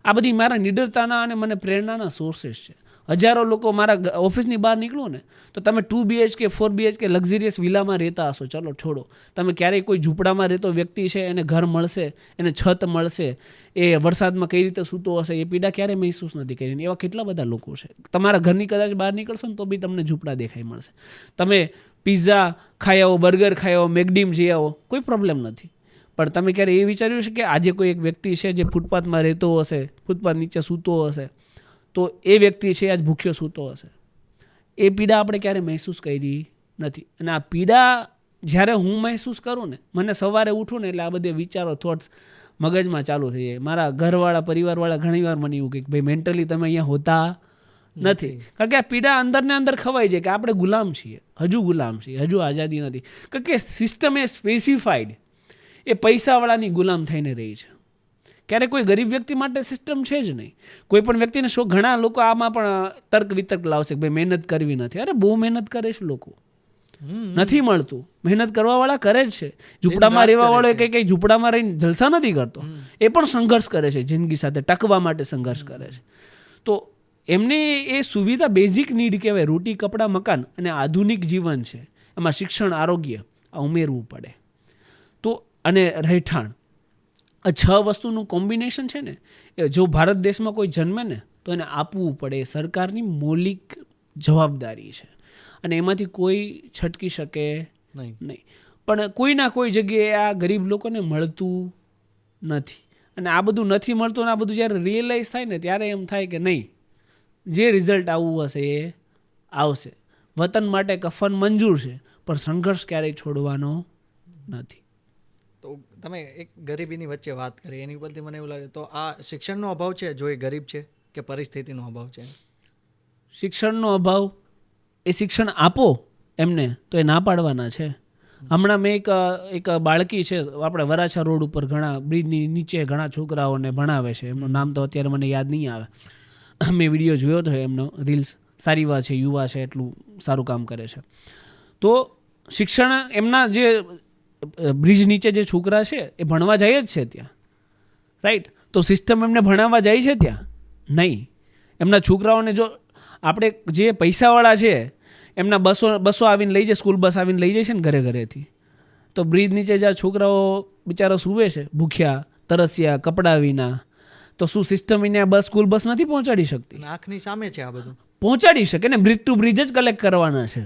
આ બધી મારા નિડરતાના અને મને પ્રેરણાના સોર્सेस છે. હજારો લોકો, મારા ઓફિસની બહાર નીકળો ને તો તમે 2 BHK 4 BHK લક્ઝરિયસ વિલામાં રહેતા હશો, ચલો છોડો, તમે ક્યારેય કોઈ ઝૂંપડામાં રહેતો વ્યક્તિ છે, એને ઘર મળશે, એને છત મળશે, એ વરસાદમાં કઈ રીતે સૂતો હશે, એ પીડા ક્યારેય મહેસૂસ નથી કરી. એવા કેટલા બધા લોકો છે. તમારા ઘરની કદાચ બહાર નીકળશો ને તો બી તમને ઝૂંપડા દેખાઈ મળશે. તમે પિઝા ખાઈ આવો, બર્ગર ખાઈ આવો, મેકડીમ જઈ આવો, કોઈ પ્રોબ્લેમ નથી. પણ તમે ક્યારે એ વિચાર્યું છે કે આજે કોઈ એક વ્યક્તિ છે જે ફૂટપાથમાં રહેતો હશે, ફૂટપાથ નીચે સૂતો હશે, તો એ વ્યક્તિ છે આજ ભૂખ્યો સૂતો હશે? એ પીડા આપણે ક્યારે મહેસૂસ કરી નથી. અને આ પીડા જ્યારે હું મહેસૂસ કરું ને, મને સવારે ઉઠું ને એટલે આ બધે વિચારો, થોટ્સ મગજમાં ચાલુ થઈ જાય. મારા ઘરવાળા, પરિવારવાળા ઘણીવાર મને એવું કહે કે ભાઈ મેન્ટલી તમે અહીંયા હોતા નથી. કારણ કે આ પીડા અંદર ને અંદર ખવાઈ જાય કે આપણે ગુલામ છીએ, હજુ ગુલામ છીએ, હજુ આઝાદી નથી. કારણ કે સિસ્ટમ એ સ્પેસિફાઈડ એ પૈસાવાળાની ગુલામ થઈને રહી છે. ક્યારે કોઈ ગરીબ વ્યક્તિ માટે સિસ્ટમ છે જ નહીં. કોઈ પણ વ્યક્તિને ઘણા લોકો આમાં પણ તર્ક વિતર્ક લાવશે કે ભાઈ મહેનત કરવી નથી. અરે બહુ મહેનત કરે છે લોકો, નથી મળતું. મહેનત કરવાવાળા કરે જ છે. ઝૂંપડામાં રહેવાવાળો કઈ કઈ ઝૂંપડામાં રહીને જલસા નથી કરતો, એ પણ સંઘર્ષ કરે છે, જિંદગી સાથે ટકવા માટે સંઘર્ષ કરે છે. તો એમને એ સુવિધા બેઝિક નીડ કહેવાય, રોટી, કપડાં, મકાન, અને આધુનિક જીવન છે, એમાં શિક્ષણ, આરોગ્ય આ ઉમેરવું પડે. તો અને રહેઠાણ, આ 6 વસ્તુનું કોમ્બિનેશન છે ને, એ જો ભારત દેશમાં કોઈ જન્મે ને તો એને આપવું પડે. એ સરકારની મૌલિક જવાબદારી છે અને એમાંથી કોઈ છટકી શકે નહીં. પણ કોઈના કોઈ જગ્યાએ આ ગરીબ લોકોને મળતું નથી. અને આ બધું નથી મળતું, અને આ બધું જ્યારે રિયલાઇઝ થાય ને ત્યારે એમ થાય કે નહીં, જે રિઝલ્ટ આવવું હશે એ આવશે. વતન માટે કફન મંજૂર છે, પણ સંઘર્ષ ક્યારેય છોડવાનો નથી. તો તમે એક ગરીબીની વચ્ચે વાત કરી, એની ઉપરથી મને એવું લાગે તો આ શિક્ષણનો અભાવ છે જો એ ગરીબ છે, કે પરિસ્થિતિનો અભાવ છે? શિક્ષણનો અભાવ. એ શિક્ષણ આપો એમને તો એ ના પાડવાના છે. હમણાં મેં એક બાળકી છે, આપણે વરાછા રોડ ઉપર ઘણા બ્રિજની નીચે ઘણા છોકરાઓને ભણાવે છે, એમનું નામ તો અત્યારે મને યાદ નહીં આવે. મેં વિડીયો જોયો હતો એમનો, રીલ્સ. સારી વાત છે, યુવા છે, એટલું સારું કામ કરે છે. તો શિક્ષણ એમના જે બ્રિજ નીચે જે છોકરા છે એ ભણવા જાય જ છે ત્યાં, રાઈટ? તો સિસ્ટમ એમને ભણાવવા જાય છે ત્યાં? નહીં. એમના છોકરાઓને જો આપણે જે પૈસાવાળા છે એમના બસો આવીને લઈ જાય, સ્કૂલ બસ આવીને લઈ જાય છે ને ઘરે ઘરેથી, તો બ્રિજ નીચે જ્યાં છોકરાઓ બિચારા સૂવે છે ભૂખ્યા, તરસ્યા, કપડાં વિના, તો શું સિસ્ટમ એને બસ, સ્કૂલ બસ નથી પહોંચાડી શકતી? આંખની સામે છે આ બધું. પહોંચાડી શકે ને, બ્રિજ ટુ બ્રિજ જ કલેક્ટ કરવાના છે,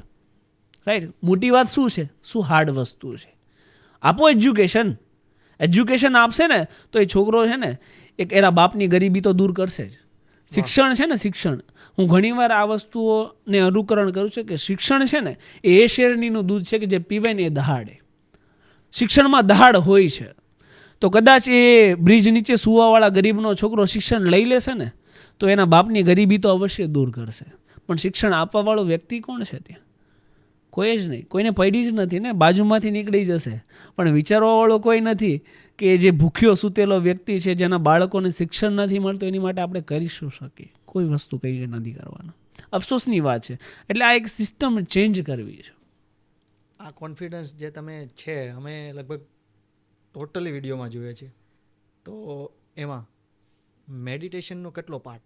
રાઈટ? મોટી વાત શું છે, શું હાર્ડ વસ્તુ છે? આપો એજ્યુકેશન. એજ્યુકેશન આપશે ને તો એ છોકરો છે ને એક એના બાપની ગરીબી તો દૂર કરશે જ. શિક્ષણ છે ને, શિક્ષણ, હું ઘણીવાર આ વસ્તુઓને અનુકરણ કરું છું કે શિક્ષણ છે ને એ શેરણીનું દૂધ છે કે જે પીવે ને એ દહાડે. શિક્ષણમાં દહાડ હોય છે. તો કદાચ એ બ્રિજ નીચે સુવાવાળા ગરીબનો છોકરો શિક્ષણ લઈ લેશે ને તો એના બાપની ગરીબી તો અવશ્ય દૂર કરશે. પણ શિક્ષણ આપવાવાળો વ્યક્તિ કોણ છે ત્યાં? કોઈ જ નહીં. કોઈને પડી જ નથી ને, બાજુમાંથી નીકળી જશે. પણ વિચારવાવાળો કોઈ નથી કે જે ભૂખ્યો સૂતેલો વ્યક્તિ છે, જેના બાળકોને શિક્ષણ નથી મળતું, એની માટે આપણે કરી શું શકીએ? કોઈ વસ્તુ કઈ નથી કરવાનું. અફસોસની વાત છે. એટલે આ એક સિસ્ટમ ચેન્જ કરવી છે. આ કોન્ફિડન્સ જે તમે છે અમે લગભગ ટોટલી વિડીયોમાં જોઈએ છીએ, તો એમાં મેડિટેશનનો કેટલો પાર્ટ,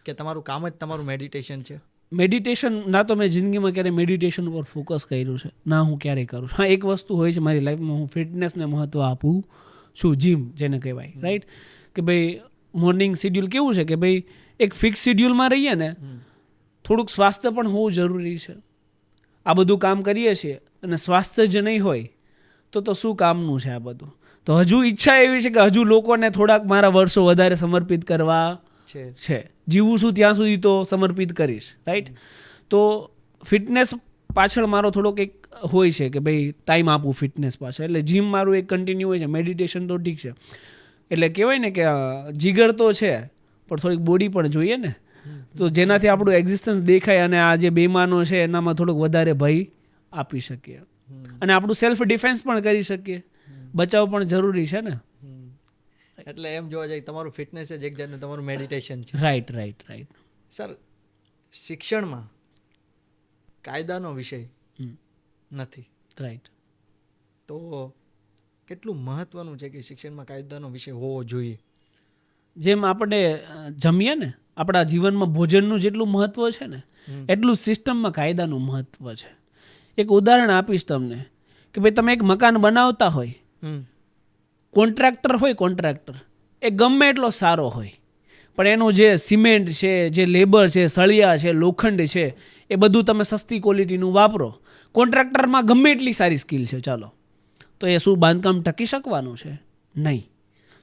કે તમારું કામ જ તમારું મેડિટેશન છે? મેડિટેશન ના તો મેં જિંદગીમાં ક્યારેય મેડિટેશન ઉપર ફોકસ કર્યું છે, ના હું ક્યારેય કરું છું. હા, એક વસ્તુ હોય છે મારી લાઈફમાં, હું ફિટનેસને મહત્ત્વ આપું છું, જીમ જેને કહેવાય, રાઈટ? કે ભાઈ મોર્નિંગ શેડ્યુલ કેવું છે કે ભાઈ એક ફિક્સ શેડ્યુલમાં રહીએ ને, થોડુંક સ્વાસ્થ્ય પણ હોવું જરૂરી છે. આ બધું કામ કરીએ છીએ અને સ્વાસ્થ્ય જ નહીં હોય તો શું કામનું છે આ બધું? તો હજુ ઈચ્છા એવી છે કે હજુ લોકોને થોડાક મારા વર્ષો વધારે સમર્પિત કરવા છે. જીવું છું ત્યાં સુધી તો સમર્પિત કરીશ, રાઈટ? તો ફિટનેસ પાછળ મારો થોડોક એક હોય છે કે ભાઈ ટાઈમ આપું ફિટનેસ પાછળ, એટલે જીમ મારું એક કન્ટિન્યુ હોય છે. મેડિટેશન તો ઠીક છે, એટલે કહેવાય ને કે જીગર તો છે પણ થોડીક બોડી પણ જોઈએ ને, તો જેનાથી આપણું એક્ઝિસ્ટન્સ દેખાય અને આ જે બેમાનો છે એનામાં થોડોક વધારે ભય આપી શકીએ અને આપણું સેલ્ફ ડિફેન્સ પણ કરી શકીએ. બચાવ પણ જરૂરી છે ને. એટલે એમ જોવા જાય તમારું ફિટનેસ જ એક જાતનું તમારું મેડિટેશન છે. રાઈટ. સર, શિક્ષણમાં કાયદાનો વિષય નથી, રાઈટ? તો કેટલું મહત્વનું છે કે શિક્ષણમાં કાયદાનો વિષય હોવો જોઈએ? જેમ આપણે જમીએ ને, આપણા જીવનમાં ભોજનનું જેટલું મહત્વ છે ને, એટલું સિસ્ટમમાં કાયદાનું મહત્વ છે. એક ઉદાહરણ આપીશ તમને કે ભાઈ તમે એક મકાન બનાવતા હોય, કોન્ટ્રાક્ટર એ ગમે એટલો સારો હોય, પણ એનું જે સિમેન્ટ છે, જે લેબર છે, સળિયા છે, લોખંડ છે, એ બધું તમે સસ્તી ક્વોલિટીનું વાપરો. કોન્ટ્રાક્ટરમાં ગમે એટલી સારી સ્કિલ છે, ચાલો, તો એ શું બાંધકામ ટકી શકવાનું છે? નહીં.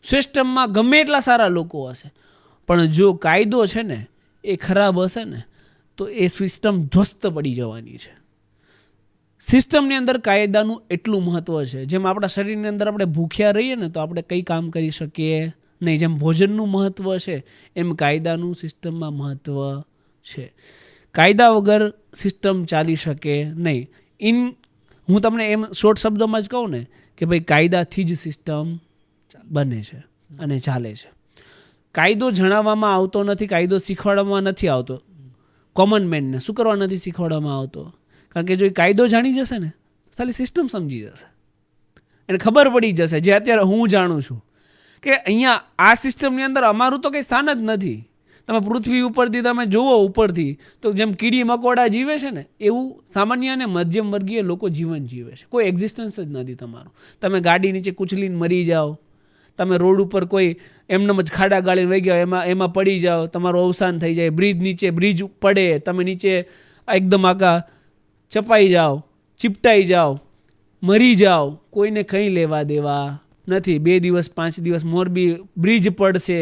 સિસ્ટમમાં ગમે એટલા સારા લોકો હશે, પણ જો કાયદો છે ને એ ખરાબ હશે ને તો એ સિસ્ટમ ધ્વસ્ત પડી જવાની છે. સિસ્ટમની અંદર કાયદાનું એટલું મહત્વ છે. જેમ આપણા શરીરની અંદર આપણે ભૂખ્યા રહીએ ને તો આપણે કંઈ કામ કરી શકીએ નહીં, જેમ ભોજનનું મહત્વ છે એમ કાયદાનું સિસ્ટમમાં મહત્વ છે. કાયદા વગર સિસ્ટમ ચાલી શકે નહીં. હું તમને એમ શોર્ટ શબ્દોમાં જ કહું ને કે ભાઈ કાયદાથી જ સિસ્ટમ બને છે અને ચાલે છે. કાયદો જણાવવામાં આવતો નથી, કાયદો શીખવાડવામાં નથી આવતો. કોમન મેનને શું કરવા નથી શીખવાડવામાં આવતો? કારણ કે જો એ કાયદો જાણી જશે ને તો ખાલી સિસ્ટમ સમજી જશે, એને ખબર પડી જશે, જે અત્યારે હું જાણું છું કે અહીંયા આ સિસ્ટમની અંદર અમારું તો કંઈ સ્થાન જ નથી. તમે પૃથ્વી ઉપરથી તમે જુઓ ઉપરથી તો જેમ કીડી મકોડા જીવે છે ને એવું સામાન્ય અને મધ્યમ વર્ગીય લોકો જીવન જીવે છે. કોઈ એક્ઝિસ્ટન્સ જ નથી તમારું. તમે ગાડી નીચે કૂચલીને મરી જાઓ, તમે રોડ ઉપર કોઈ એમનેમ જ ખાડા ગાળીને વહી ગયા એમાં પડી જાઓ, તમારું અવસાન થઈ જાય. બ્રિજ પડે, તમે નીચે એકદમ આખા ચપાઈ જાઓ, ચીપટાઈ જાઓ, મરી જાઓ, કોઈને કંઈ લેવા દેવા નથી. 2 દિવસ 5 દિવસ મોરબી બ્રિજ પડશે,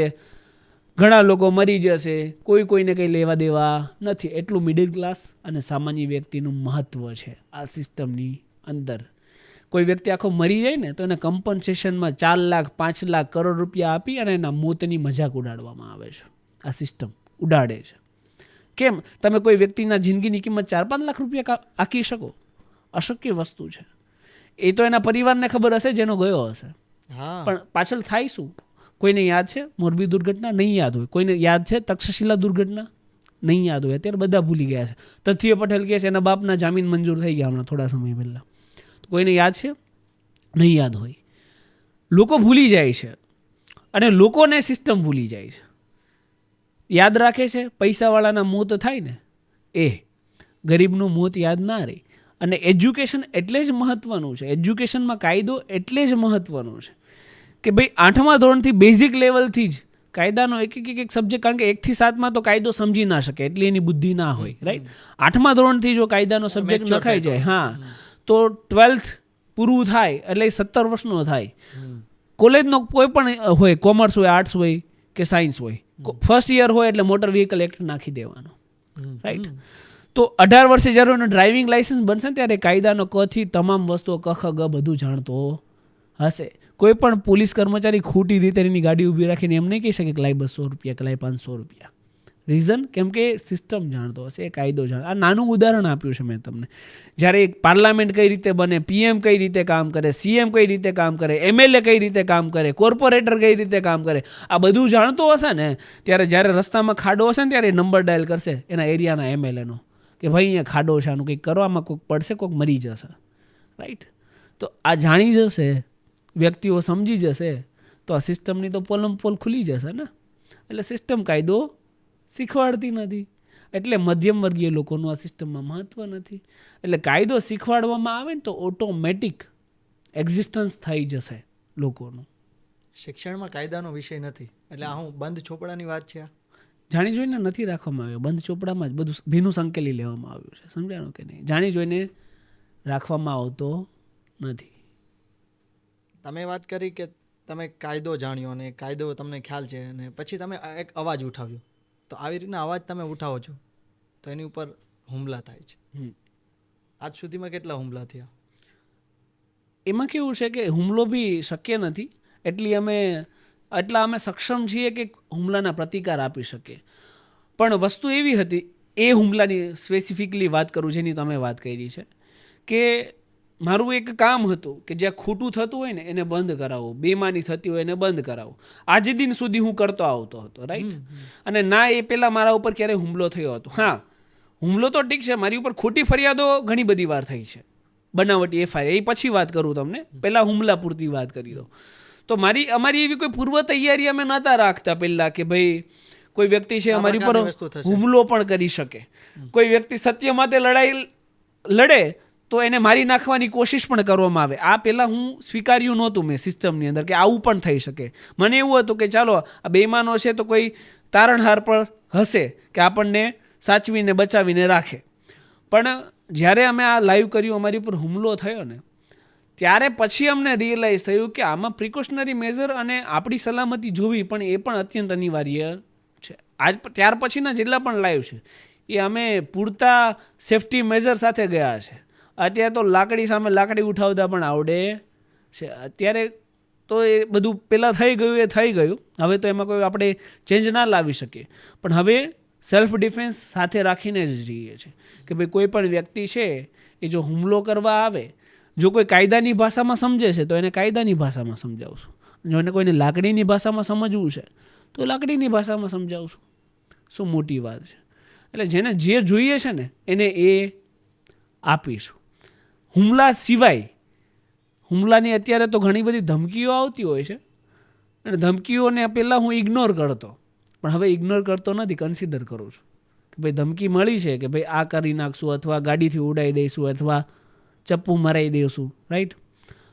ઘણા લોકો મરી જશે, કોઈને કંઈ લેવા દેવા નથી. એટલું મિડલ ક્લાસ અને સામાન્ય વ્યક્તિનું મહત્વ છે આ સિસ્ટમની અંદર. કોઈ વ્યક્તિ આખો મરી જાય ને તો એને કમ્પન્સેશનમાં 4 લાખ 5 લાખ કરોડ રૂપિયા આપી અને એના મોતની મજાક ઉડાડવામાં આવે છે. આ સિસ્ટમ ઉડાડે છે. કેમ? તમે કોઈ વ્યક્તિના જિંદગીની કિંમત 4-5 લાખ રૂપિયા આંકી શકો? અશક્ય વસ્તુ છે. એ તો એના પરિવારને ખબર હશે જેનો ગયો હશે, પણ પાછળ થાય શું? કોઈને યાદ છે મોરબી દુર્ઘટના? નહીં યાદ હોય. કોઈને યાદ છે તક્ષશિલા દુર્ઘટના? નહીં યાદ હોય. અત્યારે બધા ભૂલી ગયા છે. તથ્ય પટેલ કહે છે એના બાપના જામીન મંજૂર થઈ ગયા હમણાં થોડા સમય પહેલાં. કોઈને યાદ છે? નહીં યાદ હોય. લોકો ભૂલી જાય છે અને લોકોને સિસ્ટમ ભૂલી જાય છે. યાદ રાખે છે પૈસાવાળાના મોત થાય ને, એ ગરીબનું મોત યાદ ના રહે. અને એજ્યુકેશન એટલે જ મહત્વનું છે. એજ્યુકેશનમાં કાયદો એટલે જ મહત્વનો છે કે ભાઈ 8મા ધોરણથી બેઝિક લેવલથી જ કાયદાનો એક સબ્જેક્ટ, કારણ કે 1 થી 7માં તો કાયદો સમજી ના શકે એટલી એની બુદ્ધિ ના હોય, રાઈટ? 8મા ધોરણથી જો કાયદાનો સબ્જેક્ટ નખાઈ જાય, હા, તો 12th પૂરું થાય એટલે 17 વર્ષનો થાય. કોલેજનો કોઈ પણ હોય, કોમર્સ હોય, આર્ટ્સ હોય કે સાયન્સ હોય, ફર્સ્ટ યર હોય એટલે મોટર વ્હીકલ એક્ટ નાખી દેવાનો, રાઈટ? તો 18 વર્ષે જ્યારે એનો ડ્રાઇવિંગ લાઇસન્સ બનશે ને ત્યારે કાયદાનો કથી તમામ વસ્તુઓ ક ખ ગ બધું જાણતો હશે. કોઈ પણ પોલીસ કર્મચારી ખોટી રીતે એની ગાડી ઊભી રાખીને એમ નહીં કહી શકે કે લાય 200 રૂપિયા કે લાય 500 રૂપિયા, રીઝન કેમ કે સિસ્ટમ જાણતો હશે, એ કાયદો જાણ. આ નાનું ઉદાહરણ આપ્યું છે મેં તમને. જ્યારે એક પાર્લામેન્ટ કઈ રીતે બને, પીએમ કઈ રીતે કામ કરે, સીએમ કઈ રીતે કામ કરે, એમએલએ કઈ રીતે કામ કરે, કોર્પોરેટર કઈ રીતે કામ કરે, આ બધું જાણતો હશે ને ત્યારે જ્યારે રસ્તામાં ખાડો હશે ને ત્યારે એ નંબર ડાયલ કરશે એના એરિયાના એમએલએનો કે ભાઈ અહીંયા ખાડો છે, આનું કંઈક કરવામાં કોઈક પડશે, કોઈક મરી જશે. રાઈટ? તો આ જાણી જશે, વ્યક્તિઓ સમજી જશે તો આ સિસ્ટમની તો પોલમ પોલ ખુલી જશે ને. એટલે સિસ્ટમ કાયદો શીખવાડતી નથી, એટલે મધ્યમ વર્ગીય લોકોનું આ સિસ્ટમમાં મહત્ત્વ નથી. એટલે કાયદો શીખવાડવામાં આવે ને તો ઓટોમેટિક એક્ઝિસ્ટન્સ થઈ જશે લોકોનું. શિક્ષણમાં કાયદાનો વિષય નથી એટલે આ હું બંધ ચોપડાની વાત છે. આ જાણી જોઈને નથી રાખવામાં આવ્યો, બંધ ચોપડામાં જ બધું ભીનું સંકેલી લેવામાં આવ્યું છે. સમજાણું કે નહીં? જાણી જોઈને રાખવામાં આવતો નથી. તમે વાત કરી કે તમે કાયદો જાણ્યો અને કાયદો તમને ખ્યાલ છે અને પછી તમે એક અવાજ ઉઠાવ્યો, તો આવી રીતના અવાજ તમે ઉઠાવો છો તો એની ઉપર હુમલા થાય છે. આજ સુધીમાં કેટલા હુમલા થયા? એમાં કેવું છે કે હુમલો બી શક્ય નથી, એટલા અમે સક્ષમ છીએ કે હુમલાના પ્રતિકાર આપી શકીએ. પણ વસ્તુ એવી હતી, એ હુમલાની સ્પેસિફિકલી વાત કરું જેની તમે વાત કરી છે, કે મારું એક કામ હતું કે જ્યાં ખોટું થતું હોય ને એને બંધ કરાવવું, બેમાની થતી હોય એને બંધ કરાવવું. આજે દિન સુધી હું કરતો આવતો હતો. રાઈટ? અને ના એ પહેલાં મારા ઉપર ક્યારેય હુમલો થયો હતો. હા, હુમલો તો ઠીક છે, મારી ઉપર ખોટી ફરિયાદો ઘણી બધી વાર થઈ છે, બનાવટી એફઆઈઆર, એ પછી વાત કરું તમને, પહેલાં હુમલા પૂરતી વાત કરી દો. તો અમારી એવી કોઈ પૂર્વ તૈયારી અમે નહોતા રાખતા પહેલાં કે ભાઈ કોઈ વ્યક્તિ છે અમારી ઉપર હુમલો પણ કરી શકે, કોઈ વ્યક્તિ સત્ય માટે લડાઈ લડે તો એને મારી નાખવાની કોશિશ પણ કરવામાં આવે. આ પહેલાં હું સ્વીકાર્યું નહોતું મેં સિસ્ટમની અંદર કે આવું પણ થઈ શકે. મને એવું હતું કે ચાલો આ બેઈમાનો છે તો કોઈ તારણહાર પણ હશે કે આપણને સાચવીને બચાવીને રાખે. પણ જ્યારે અમે આ લાઈવ કર્યું, અમારી ઉપર હુમલો થયો ને, ત્યારે પછી અમને રિયલાઇઝ થયું કે આમાં પ્રિકોશનરી મેઝર અને આપણી સલામતી જોવી પણ એ પણ અત્યંત અનિવાર્ય છે. ત્યાર પછીના જેટલા પણ લાઈવ છે એ અમે પૂરતા સેફટી મેઝર સાથે ગયા છે. અત્યારે તો લાકડી સામે લાકડી ઉઠાવતા પણ આવડે છે. અત્યારે તો એ બધું પહેલાં થઈ ગયું એ થઈ ગયું, હવે તો એમાં કોઈ આપણે ચેન્જ ના લાવી શકીએ. પણ હવે સેલ્ફ ડિફેન્સ સાથે રાખીને જ જઈએ છીએ કે ભાઈ કોઈ પણ વ્યક્તિ છે એ જો હુમલો કરવા આવે, જો કોઈ કાયદાની ભાષામાં સમજે છે તો એને કાયદાની ભાષામાં સમજાવશું, જો એને કોઈને લાકડીની ભાષામાં સમજવું છે તો લાકડીની ભાષામાં સમજાવશું. શું મોટી વાત છે? એટલે જેને જે જોઈએ છે ને એને એ આપીશું. હુમલા સિવાય, હુમલાની અત્યારે તો ઘણી બધી ધમકીઓ આવતી હોય છે અને ધમકીઓને પહેલાં હું ઇગ્નોર કરતો, પણ હવે ઇગ્નોર કરતો નથી, કન્સિડર કરું છું કે ભાઈ ધમકી મળી છે કે ભાઈ આ કરી નાખશું, અથવા ગાડીથી ઉડાવી દઈશું, અથવા ચપ્પુ મરાઈ દઈશું. રાઈટ?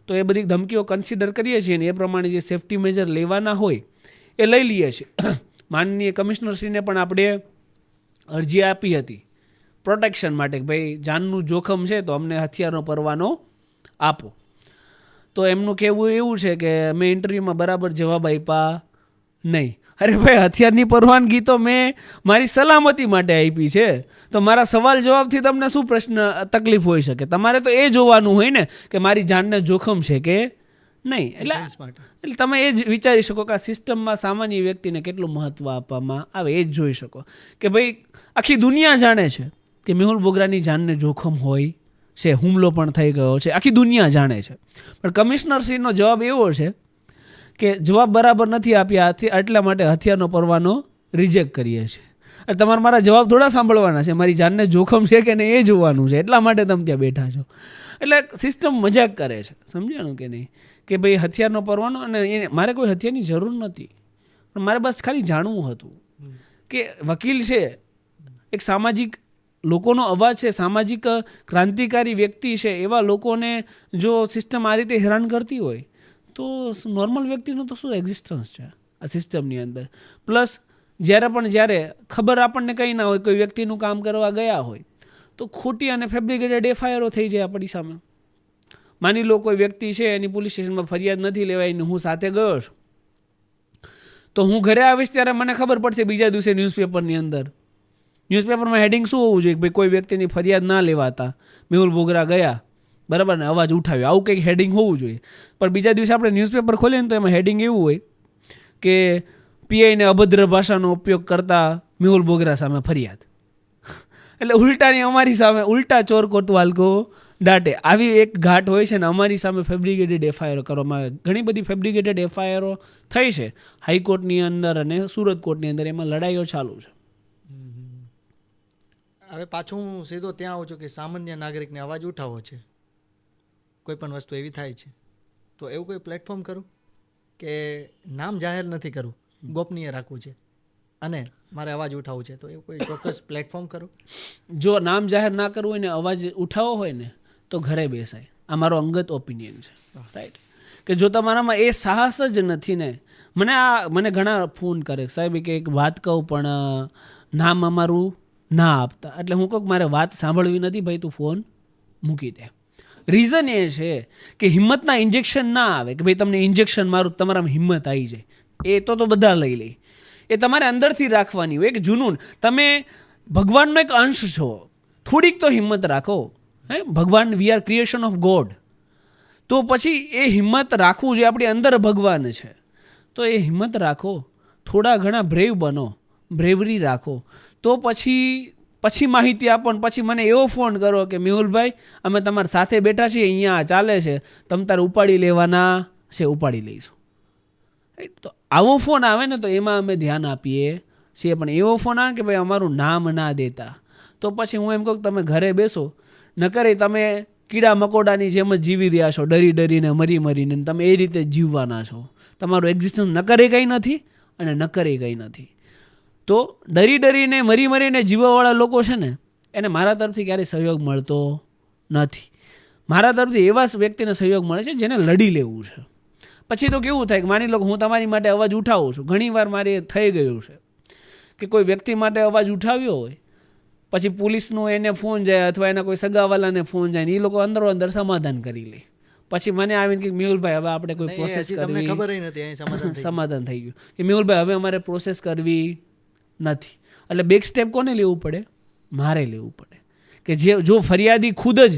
તો એ બધી ધમકીઓ કન્સિડર કરીએ છીએ ને એ પ્રમાણે જે સેફટી મેજર લેવાના હોય એ લઈ લઈએ છીએ. માનનીય કમિશનરશ્રીને પણ આપણે અરજી આપી હતી પ્રોટેક્શન માટે કે ભાઈ જાનનું જોખમ છે તો અમને હથિયારનો પરવાનો આપો. તો એમનું કહેવું એવું છે કે મેં ઇન્ટરવ્યૂમાં બરાબર જવાબ આપ્યા નહીં. અરે ભાઈ, હથિયારની પરવાનગી તો મેં મારી સલામતી માટે આપી છે, તો મારા સવાલ જવાબથી તમને શું પ્રશ્ન તકલીફ હોઈ શકે? તમારે તો એ જોવાનું હોય ને કે મારી જાનને જોખમ છે કે નહીં. એટલે તમે એ જ વિચારી શકો કે આ સિસ્ટમમાં સામાન્ય વ્યક્તિને કેટલું મહત્ત્વ આપવામાં આવે, એ જ જોઈ શકો કે ભાઈ આખી દુનિયા જાણે છે કે મેહુલ બોગરાની જાનને જોખમ હોય છે, હુમલો પણ થઈ ગયો છે, આખી દુનિયા જાણે છે. પણ કમિશનરશ્રીનો જવાબ એવો છે કે જવાબ બરાબર નથી આપ્યા, એટલા માટે હથિયારનો પરવાનો રિજેક્ટ કરીએ છીએ. એટલે તમારે મારા જવાબ થોડા સાંભળવાના છે, મારી જાનને જોખમ છે કે નહીં એ જોવાનું છે, એટલા માટે તમે ત્યાં બેઠા છો. એટલે સિસ્ટમ મજાક કરે છે, સમજાણું કે નહીં? કે ભાઈ હથિયારનો પરવાનો, અને એને મારે કોઈ હથિયારની જરૂર નથી, પણ મારે બસ ખાલી જાણવું હતું કે વકીલ છે, એક સામાજિક લોકોનો અવાજ છે, સામાજિક ક્રાંતિકારી વ્યક્તિ છે, એવા લોકોને જો સિસ્ટમ આ રીતે હેરાન કરતી હોય તો નોર્મલ વ્યક્તિનું તો શું એક્ઝિસ્ટન્સ છે આ સિસ્ટમની અંદર. પ્લસ જ્યારે ખબર આપણને કંઈ ના હોય, કોઈ વ્યક્તિનું કામ કરવા ગયા હોય તો ખોટી અને ફેબ્રિકેટેડ એફઆઈઆરો થઈ જાય આપણી સામે. માની લો કોઈ વ્યક્તિ છે એની પોલીસ સ્ટેશનમાં ફરિયાદ નથી લેવાય ને હું સાથે ગયો છું, તો હું ઘરે આવીશ ત્યારે મને ખબર પડશે બીજા દિવસે ન્યૂઝપેપરની અંદર, ન્યૂઝપેપરમાં હેડિંગ શું હોવું જોઈએ? ભાઈ કોઈ વ્યક્તિની ફરિયાદ ના લેવાતા મેહુલ બોગરા ગયા, બરાબર ને, અવાજ ઉઠાવ્યો, આવું કંઈક હેડિંગ હોવું જોઈએ. પણ બીજા દિવસે આપણે ન્યૂઝપેપર ખોલીએ ને તો એમાં હેડિંગ એવું હોય કે પીઆઈને અભદ્ર ભાષાનો ઉપયોગ કરતા મેહુલ બોગરા સામે ફરિયાદ. એટલે ઉલટાની અમારી સામે ઉલટા ચોર કોતવાલ કો દાટે, આવી એક ઘાટ હોય છે ને અમારી સામે ફેબ્રિકેટેડ એફઆઈઆર કરવામાં આવે. ઘણી બધી ફેબ્રિકેટેડ એફઆઈઆરો થઈ છે હાઈકોર્ટની અંદર અને સુરત કોર્ટની અંદર, એમાં લડાઈઓ ચાલુ છે. હવે પાછું હું સીધો ત્યાં આવું છું કે સામાન્ય નાગરિકને અવાજ ઉઠાવવો છે, કોઈ પણ વસ્તુ એવી થાય છે તો એવું કોઈ પ્લેટફોર્મ કરું કે નામ જાહેર નથી કરવું, ગોપનીય રાખવું છે અને મારે અવાજ ઉઠાવવું છે, તો એવું કોઈ ચોક્કસ પ્લેટફોર્મ કરું? જો નામ જાહેર ના કરવું હોય ને અવાજ ઉઠાવવો હોય ને તો ઘરે બેસાય. આ મારો અંગત ઓપિનિયન છે, રાઈટ? કે જો તમારામાં એ સાહસ જ નથી ને, મને ઘણા ફોન કરે સાહેબ કે એક વાત કહું પણ નામ અમારું ના આપતા, એટલે હું કહું મારે વાત સાંભળવી નથી ભાઈ, તું ફોન મૂકી દે. રીઝન એ છે કે હિંમતના ઇન્જેક્શન ના આવે કે ભાઈ તમને ઇન્જેક્શન મારું તમારામાં હિંમત આવી જાય, એ તો બધા લઈ લે. એ તમારે અંદરથી રાખવાની હોય, એક જુનૂન. તમે ભગવાનનો એક અંશ છો, થોડીક તો હિંમત રાખો. ભગવાન, we are creation of God, તો પછી એ હિંમત રાખવું જોઈએ. આપણી અંદર ભગવાન છે તો એ હિંમત રાખો, થોડા ઘણા બ્રેવ બનો, બ્રેવરી રાખો, તો પછી માહિતી આપો. ને પછી મને એવો ફોન કરો કે મેહુલભાઈ અમે તમારી સાથે બેઠા છીએ, અહીંયા ચાલે છે, તમે તારે ઉપાડી લેવાના છે, ઉપાડી લઈશું. તો આવો ફોન આવે ને તો એમાં અમે ધ્યાન આપીએ છીએ. પણ એવો ફોન આવે કે ભાઈ અમારું નામ ના દેતા, તો પછી હું એમ કહું કે તમે ઘરે બેસો, ન કરે તમે કીડા મકોડાની જેમ જ જીવી રહ્યા છો, ડરી ડરીને મરી મરીને, તમે એ રીતે જીવવાના છો. તમારું એક્ઝિસ્ટન્સ ન કરે કંઈ નથી અને ન કરે કંઈ નથી. તો ડરી ડરીને મરી મરીને જીવવાવાળા લોકો છે ને, એને મારા તરફથી ક્યારેય સહયોગ મળતો નથી. મારા તરફથી એવા વ્યક્તિને સહયોગ મળે છે જેને લડી લેવું છે. પછી તો કેવું થાય કે માની લો કે હું તમારી માટે અવાજ ઉઠાવું છું, ઘણીવાર મારે થઈ ગયું છે કે કોઈ વ્યક્તિ માટે અવાજ ઉઠાવ્યો હોય, પછી પોલીસનો એને ફોન જાય અથવા એના કોઈ સગાવાલાને ફોન જાય ને એ લોકો અંદરો અંદર સમાધાન કરી લે. પછી મને આવીને કે મેહુલભાઈ હવે આપણે કોઈ પ્રોસેસ કરવી, સમાધાન થઈ ગયું કે મેહુલભાઈ હવે અમારે પ્રોસેસ કરવી નથી. એટલે બેક સ્ટેપ કોને લેવું પડે? મારે લેવું પડે. કે જો ફરિયાદી ખુદ જ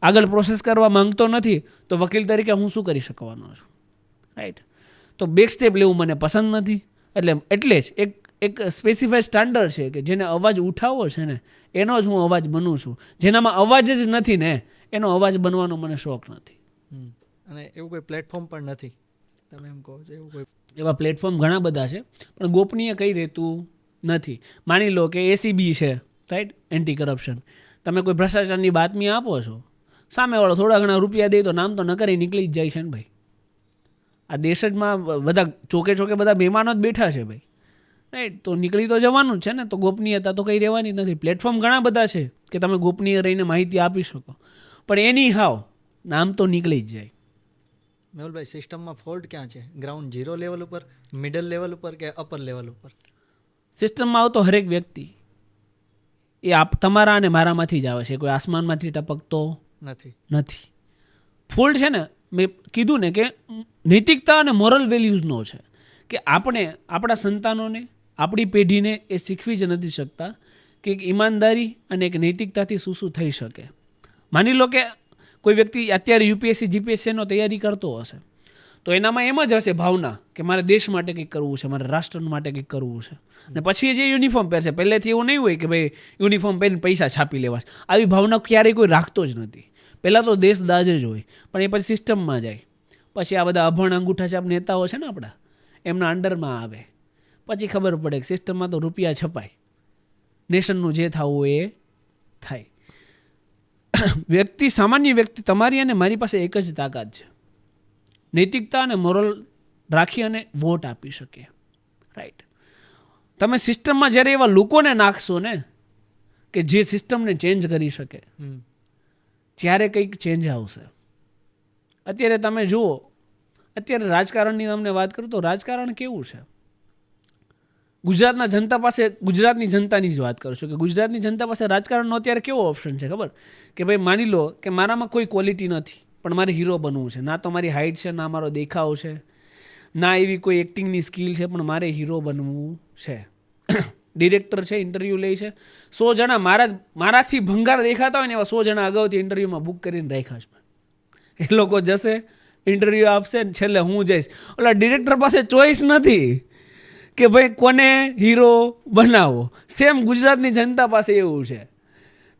આગળ પ્રોસેસ કરવા માંગતો નથી તો વકીલ તરીકે હું શું કરી શકવાનો છું, રાઈટ? તો બેક સ્ટેપ લેવું મને પસંદ નથી. એટલે જ એક સ્પેસિફાઈડ સ્ટાન્ડર્ડ છે કે જેને અવાજ ઉઠાવવો છે ને એનો જ હું અવાજ બનું છું. જેનામાં અવાજ જ નથી ને એનો અવાજ બનવાનો મને શોખ નથી. અને એવું કોઈ પ્લેટફોર્મ પણ નથી, તમે એમ કહો છો? એવું કોઈ એવા પ્લેટફોર્મ ઘણા બધા છે પણ ગોપનીય કંઈ રહેતું નથી. માની લો કે એસીબી છે, રાઈટ, એન્ટી કરપ્શન. તમે કોઈ ભ્રષ્ટાચારની બાતમી આપો છો, સામેવાળો થોડા ઘણા રૂપિયા દે તો નામ તો ન કરી નીકળી જ જાય છે ને ભાઈ. આ દેશમાં બધા ચોકે ચોકે બધા મહેમાનો જ બેઠા છે ભાઈ, રાઈટ? તો નીકળી તો જવાનું જ છે ને. તો ગોપનીયતા તો કંઈ રહેવાની જ નથી. પ્લેટફોર્મ ઘણા બધા છે કે તમે ગોપનીય રહીને માહિતી આપી શકો, પણ એની નામ તો નીકળી જ જાય. મેહુલભાઈ, સિસ્ટમમાં ફોલ્ટ ક્યાં છે? ગ્રાઉન્ડ ઝીરો લેવલ ઉપર, મિડલ લેવલ ઉપર કે અપર લેવલ ઉપર? સિસ્ટમમાં આવતો હરેક વ્યક્તિ એ તમારા અને મારામાંથી જ આવે છે, કોઈ આસમાનમાંથી ટપકતો નથી. ફોલ્ટ છે ને, મેં કીધું ને કે નૈતિકતા અને મોરલ વેલ્યુઝનો છે કે આપણે આપણા સંતાનોને, આપણી પેઢીને એ શીખવી જ નથી શકતા કે એક ઈમાનદારી અને એક નૈતિકતાથી શું થઈ શકે. માની લો કે કોઈ વ્યક્તિ અત્યારે યુપીએસસી જીપીએસસીનો તૈયારી કરતો હશે તો એનામાં એમ જ હશે ભાવના કે મારે દેશ માટે કંઈક કરવું છે, મારે રાષ્ટ્ર માટે કંઈક કરવું છે. અને પછી જે યુનિફોર્મ પહેરશે, પહેલેથી એવું નહીં હોય કે ભાઈ યુનિફોર્મ પહેરીને પૈસા છાપી લેવા છે. આવી ભાવના ક્યારેય કોઈ રાખતો જ નથી. પહેલાં તો દેશ દાજ જ હોય, પણ એ પછી સિસ્ટમમાં જાય, પછી આ બધા અભણ અંગૂઠા છાપ નેતાઓ છે ને આપણા, એમના અંડરમાં આવે, પછી ખબર પડે કે સિસ્ટમમાં તો રૂપિયા છપાય, નેશનનું જે થવું એ થાય. સામાન્ય વ્યક્તિ તમારી અને મારી પાસે એક જ તાકાત છે, નૈતિકતા અને મોરલ રાખી અને વોટ આપી શકે, રાઈટ? તમે સિસ્ટમમાં જ્યારે એવા લોકોને નાખશો ને કે જે સિસ્ટમને ચેન્જ કરી શકે, ત્યારે કંઈક ચેન્જ આવશે. અત્યારે તમે જુઓ, અત્યારે રાજકારણની તમને વાત કરું તો રાજકારણ કેવું છે? ગુજરાતની જનતાની જ વાત કરું છું કે ગુજરાતની જનતા પાસે રાજકારણનો અત્યારે કેવો ઓપ્શન છે ખબર? કે ભાઈ માની લો કે મારામાં કોઈ ક્વોલિટી નથી પણ મારે હીરો બનવું છે, ના તો મારી હાઇટ છે, ના મારો દેખાવ છે, ના એવી કોઈ એક્ટિંગની સ્કિલ છે, પણ મારે હીરો બનવું છે. ડિરેક્ટર છે, ઇન્ટરવ્યૂ લે છે, 100 જણા મારાથી ભંગાર દેખાતા હોય ને એવા 100 જણા અગાઉથી ઇન્ટરવ્યૂમાં બુક કરીને રાખ્યા છે. એ લોકો જશે, ઇન્ટરવ્યૂ આપશે, છેલ્લે હું જઈશ. ઓલા ડિરેક્ટર પાસે ચોઈસ નથી કે ભાઈ કોને હીરો બનાવવો. સેમ ગુજરાતની જનતા પાસે એવું છે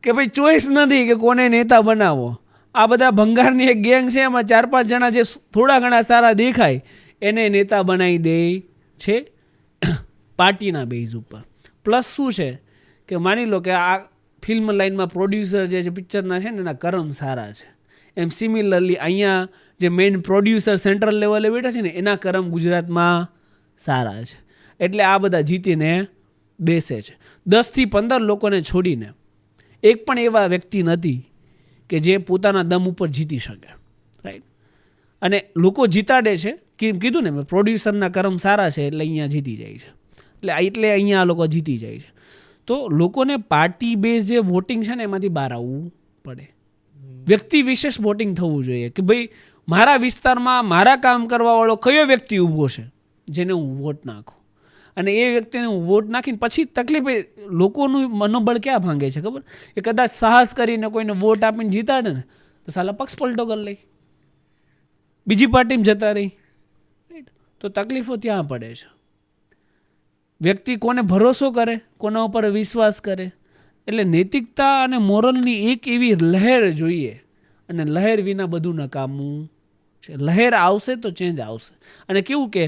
કે ભાઈ ચોઈસ નથી કે કોને નેતા બનાવવો. આ બધા ભંગારની એક ગેંગ છે, એમાં 4-5 જણા જે થોડા ઘણા સારા દેખાય એને નેતા બનાવી દે છે પાર્ટીના બેઝ ઉપર. પ્લસ શું છે કે માની લો કે આ ફિલ્મ લાઇનમાં પ્રોડ્યુસર જે છે પિક્ચરના છે ને એના કરમ સારા છે, એમ સિમિલરલી અહીંયા જે મેઇન પ્રોડ્યુસર સેન્ટ્રલ લેવલે બેઠા છે ને એના કરમ ગુજરાતમાં સારા છે. એટલે આ બધા જીતીને બેસે છે. 10થી 15 લોકોને છોડીને એક પણ એવા વ્યક્તિ નથી કે જે પોતાના દમ ઉપર જીતી શકે, રાઈટ. અને લોકો જીતાડે છે કે કીધું ને મેં, પ્રોડ્યુસરના કરમ સારા છે એટલે અહીંયા જીતી જાય છે, એટલે અહીંયા આ લોકો જીતી જાય છે. તો લોકોને પાર્ટી બેઝ જે વોટિંગ છે ને એમાંથી બહાર આવવું પડે. વ્યક્તિ વિશેષ વોટિંગ થવું જોઈએ કે ભાઈ મારા વિસ્તારમાં મારા કામ કરવાવાળો કયો વ્યક્તિ ઊભો છે જેને હું વોટ નાખું. અને એ વ્યક્તિને હું વોટ નાખીને પછી તકલીફ લોકોનું મનોબળ ક્યાં ભાંગે છે ખબર? એ કદાચ સાહસ કરીને કોઈને વોટ આપીને જીતાડે ને તો સાલા પક્ષ પલટો કરી લઈ, બીજી પાર્ટીમાં જતા રહી, રાઈટ. તો તકલીફો ત્યાં પડે છે. વ્યક્તિ કોને ભરોસો કરે, કોના ઉપર વિશ્વાસ કરે. એટલે નૈતિકતા અને મોરલની એક એવી લહેર જોઈએ, અને લહેર વિના બધું નકામું છે. લહેર આવશે તો ચેન્જ આવશે. અને કેવું કે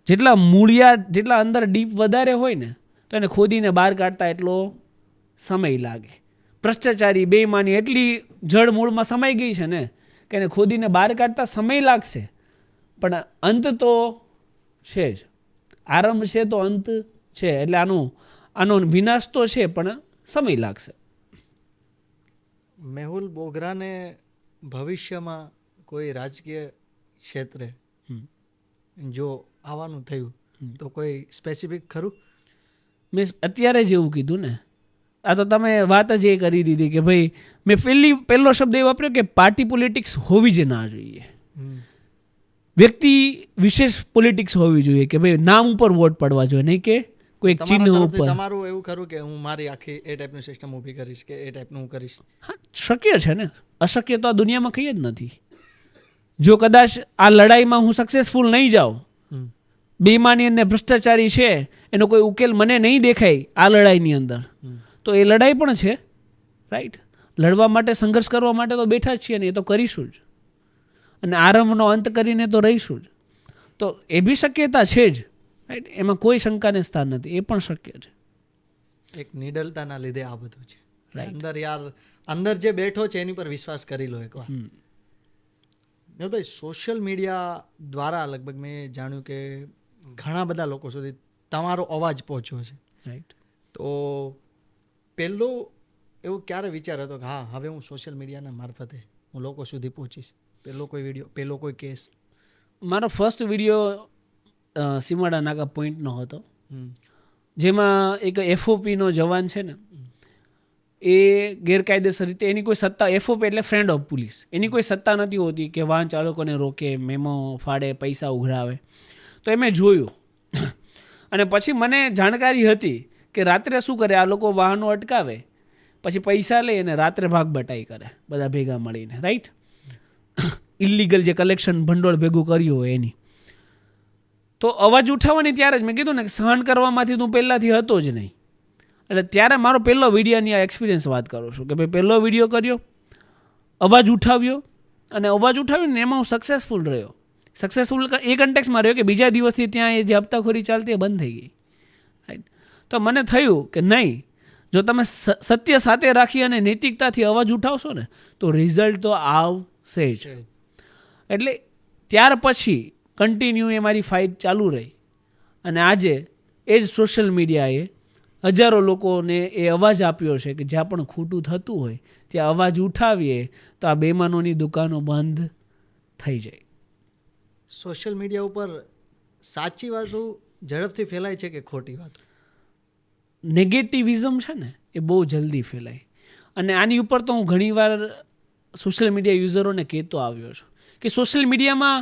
જેટલા મૂળિયા, જેટલા અંદર ડીપ વધારે હોય ને તો એને ખોદીને બહાર કાઢતા એટલો સમય લાગે. ભ્રષ્ટાચારી, બેઈમાની એટલી જળ મૂળમાં સમાઈ ગઈ છે ને કે એને ખોદીને બહાર કાઢતા સમય લાગશે, પણ અંત તો છે જ. આરંભ છે તો અંત છે. એટલે આનો વિનાશ તો છે પણ સમય લાગશે. મેહુલ બોગરાને ભવિષ્યમાં કોઈ રાજકીય ક્ષેત્રે જો આવવાનું થયું તો કોઈ સ્પેસિફિક ખરું? મેં અત્યારે જ એવું કીધું ને, આ તો તમે વાત જ એ કરી દીધી કે ભાઈ મેં પહેલો શબ્દ એ વાપર્યો કે પાર્ટી પોલિટિક્સ હોવી જ ના જોઈએ. વ્યક્તિ વિશેષ પોલિટિક્સ હોવી જોઈએ કે ભાઈ નામ ઉપર વોટ પડવા જોઈએ, નહીં કે કોઈ એક ચિહ્ન ઉપર. તમારું એવું ખરું કે હું મારી આખી એ ટાઈપની સિસ્ટમ ઊભી કરીશ કે એ ટાઈપનું હું કરીશ? હા, શક્ય છે ને. અશક્ય તો આ દુનિયામાં કંઈ જ નથી. જો કદાચ આ લડાઈમાં હું સક્સેસફુલ નહીં જાઉં, બેઈમાની અને ભ્રષ્ટાચારી છે એનો કોઈ ઉકેલ મને નહીં દેખાય આ લડાઈની અંદર, તો એ લડાઈ પણ છે, રાઈટ. લડવા માટે, સંઘર્ષ કરવા માટે તો બેઠા જ છીએ ને, એ તો કરીશું જ. અને આરંભનો અંત કરીને તો રહીશું જ. તો એ બી શક્યતા છે જ, રાઈટ. એમાં કોઈ શંકાને સ્થાન નથી, એ પણ શક્ય છે. એક નિડરતાના લીધે આ બધું છે. અંદર જે બેઠો છે એની પર વિશ્વાસ કરી લો એકવાર. ભાઈ સોશિયલ મીડિયા દ્વારા લગભગ મેં જાણ્યું કે ઘણા બધા લોકો સુધી તમારો અવાજ પહોંચ્યો છે, રાઈટ. તો પહેલો એવો ક્યારે વિચાર હતો કે હા હવે હું સોશિયલ મીડિયાના મારફતે હું લોકો સુધી પહોંચીશ? પહેલો કોઈ વિડીયો, પહેલો કોઈ કેસ? મારો ફર્સ્ટ વિડીયો સીમાડા નાકા પોઈન્ટનો હતો, જેમાં એક FOPનો જવાન છે ને એ ગેરકાયદેસર રીતે, એની કોઈ સત્તા, FOP એટલે ફ્રેન્ડ ઓફ પોલીસ, એની કોઈ સત્તા નથી હોતી કે વાહન ચાલકોને રોકે, મેમો ફાડે, પૈસા ઉઘરાવે. તો એ મેં જોયું અને પછી મને જાણકારી હતી કે રાત્રે શું કરે આ લોકો, વાહનો અટકાવે પછી પૈસા લે અને રાત્રે ભાગ બટાઈ કરે બધા ભેગા મળીને, રાઈટ. ઇલીગલ જે કલેક્શન ભંડોળ ભેગું કર્યું હોય એની. તો અવાજ ઉઠાવવાની ત્યારે જ મેં કીધું ને કે સહન કરવામાંથી તું પહેલાંથી હતો જ નહીં. એટલે ત્યારે મારો પહેલો વિડીયોની આ એક્સપિરિયન્સ વાત કરું છું કે ભાઈ પહેલો વિડીયો કર્યો, અવાજ ઉઠાવ્યો, અને અવાજ ઉઠાવ્યો ને એમાં હું સક્સેસફુલ રહ્યો. સક્સેસફુલ એ કન્ટેક્સમાં રહ્યો કે બીજા દિવસથી ત્યાં એ જે હપ્તાખોરી ચાલતી એ બંધ થઈ ગઈ, રાઈટ. તો મને થયું કે નહીં, જો તમે સત્ય સાથે રાખી અને નૈતિકતાથી અવાજ ઉઠાવશો ને તો રિઝલ્ટ તો આવશે જ. એટલે ત્યાર પછી કન્ટિન્યુ એ મારી ફાઇટ ચાલુ રહી. અને આજે એ જ સોશિયલ મીડિયાએ હજારો લોકોને એ અવાજ આપ્યો છે કે જ્યાં પણ ખોટું થતું હોય ત્યાં અવાજ ઉઠાવીએ તો આ બેમાનોની દુકાનો બંધ થઈ જાય. સોશિયલ મીડિયા ઉપર સાચી વાતો ઝડપથી ફેલાય છે કે ખોટી વાતો? નેગેટિવિઝમ છે ને એ બહુ જલ્દી ફેલાય. અને આની ઉપર તો હું ઘણીવાર સોશિયલ મીડિયા યુઝરોને કહેતો આવ્યો છું કે સોશિયલ મીડિયામાં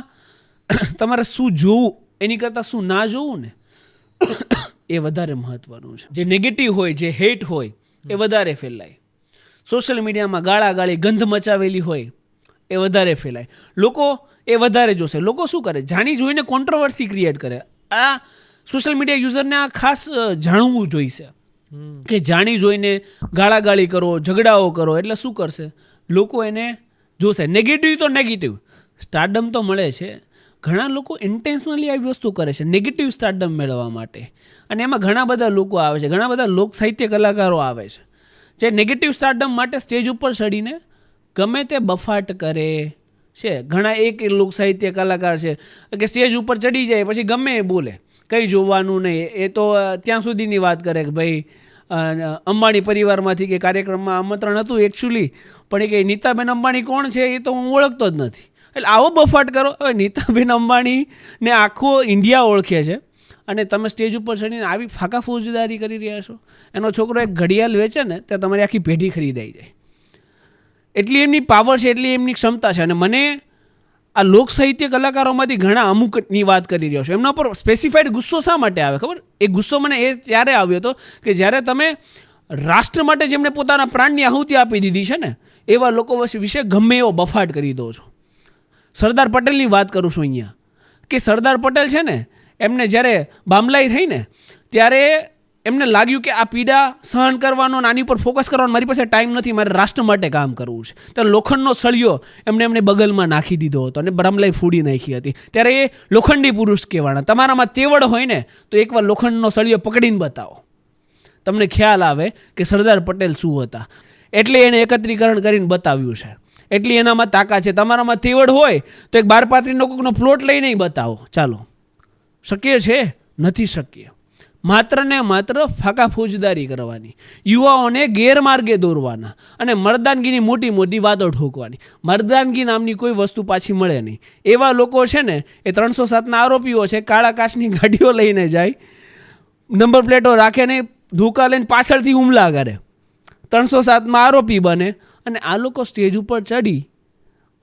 તમારે શું જોવું એની કરતાં શું ના જોવું ને એ વધારે મહત્ત્વનું છે. જે નેગેટિવ હોય, જે હેટ હોય એ વધારે ફેલાય. સોશિયલ મીડિયામાં ગાળાગાળી, ગંધ મચાવેલી હોય એ વધારે ફેલાય. લોકો એ વધારે જોશે. લોકો શું કરે, જાણી જોઈને કોન્ટ્રોવર્સી ક્રિએટ કરે. આ સોશિયલ મીડિયા યુઝરને આ ખાસ જાણવું જોઈશે કે જાણી જોઈને ગાળાગાળી કરો, ઝઘડાઓ કરો એટલે શું કરશે, લોકો એને જોશે. નેગેટિવ તો નેગેટિવ સ્ટારડમ તો મળે છે. ઘણા લોકો ઇન્ટેન્શનલી આવી વસ્તુ કરે છે નેગેટિવ સ્ટારડમ મેળવવા માટે, અને એમાં ઘણા બધા લોકો આવે છે, ઘણા બધા લોક સાહિત્ય કલાકારો આવે છે જે નેગેટિવ સ્ટારડમ માટે સ્ટેજ ઉપર ચડીને ગમે તે બફાટ કરે છે. ઘણા એક લોક સાહિત્ય કલાકાર છે કે સ્ટેજ ઉપર ચડી જાય પછી ગમે એ બોલે, કંઈ જોવાનું નહીં. એ તો ત્યાં સુધીની વાત કરે કે ભાઈ અંબાણી પરિવારમાંથી કે કાર્યક્રમમાં આમંત્રણ હતું એકચ્યુઅલી, પણ એ કે નીતાબેન અંબાણી કોણ છે એ તો હું ઓળખતો જ નથી. એટલે આવો બફાટ કરો. હવે નીતાબેન અંબાણીને આખો ઇન્ડિયા ઓળખે છે અને તમે સ્ટેજ ઉપર ચડીને આવી ફાકા ફોજદારી કરી રહ્યા છો. એનો છોકરો એક ઘડિયાળ વેચે ને ત્યાં તમારી આખી પેઢી ખરીદાઈ જાય. એટલી એમની પાવર છે, એટલી એમની ક્ષમતા છે. અને મને આ લોક સાહિત્ય કલાકારોમાંથી ઘણા અમુકની વાત કરી રહ્યો છું. એમના પર સ્પેસિફાઈડ ગુસ્સો શા માટે આવે ખબર? એ ગુસ્સો મને એ ત્યારે આવ્યો હતો કે જ્યારે તમે રાષ્ટ્ર માટે જેમણે પોતાના પ્રાણની આહુતિ આપી દીધી છે ને એવા લોકો વિશે ગમે એવો બફાટ કરી દો છો. સરદાર પટેલની વાત કરું છું અહીંયા, કે સરદાર પટેલ છે ને એમને જ્યારે બામલાઈ થઈ ને ત્યારે એમને લાગ્યું કે આ પીડા સહન કરવાનો અને આની ઉપર ફોકસ કરવાનો મારી પાસે ટાઈમ નથી, મારે રાષ્ટ્ર માટે કામ કરવું છે. ત્યારે લોખંડનો સળિયો એમને બગલમાં નાખી દીધો હતો અને બામલાઈ ફૂડી નાખી હતી. ત્યારે એ લોખંડી પુરુષ કહેવાના. તમારામાં તેવડ હોય ને તો એકવાર લોખંડનો સળિયો પકડીને બતાવો, તમને ખ્યાલ આવે કે સરદાર પટેલ શું હતા. એટલે એને એકત્રીકરણ કરીને બતાવ્યું છે, એટલી એનામાં તાકાત છે. તમારામાં તેવડ હોય તો એક 12-35 કોકનો પ્લોટ લઈને બતાવો, ચાલો. શક્ય છે? નથી શક્ય. માત્ર ને માત્ર ફાકા ફોજદારી કરવાની, યુવાઓને ગેરમાર્ગે દોરવાના અને મર્દાનગીની મોટી મોટી વાતો ઠોકવાની. મર્દાનગી નામની કોઈ વસ્તુ પાછી મળે નહીં. એવા લોકો છે ને એ 307ના આરોપીઓ છે, કાળા કાચની ગાડીઓ લઈને જાય, નંબર પ્લેટો રાખે ને ધોકા લઈને પાછળથી હુમલા કરે, 307માં આરોપી બને. અને આ લોકો સ્ટેજ ઉપર ચડી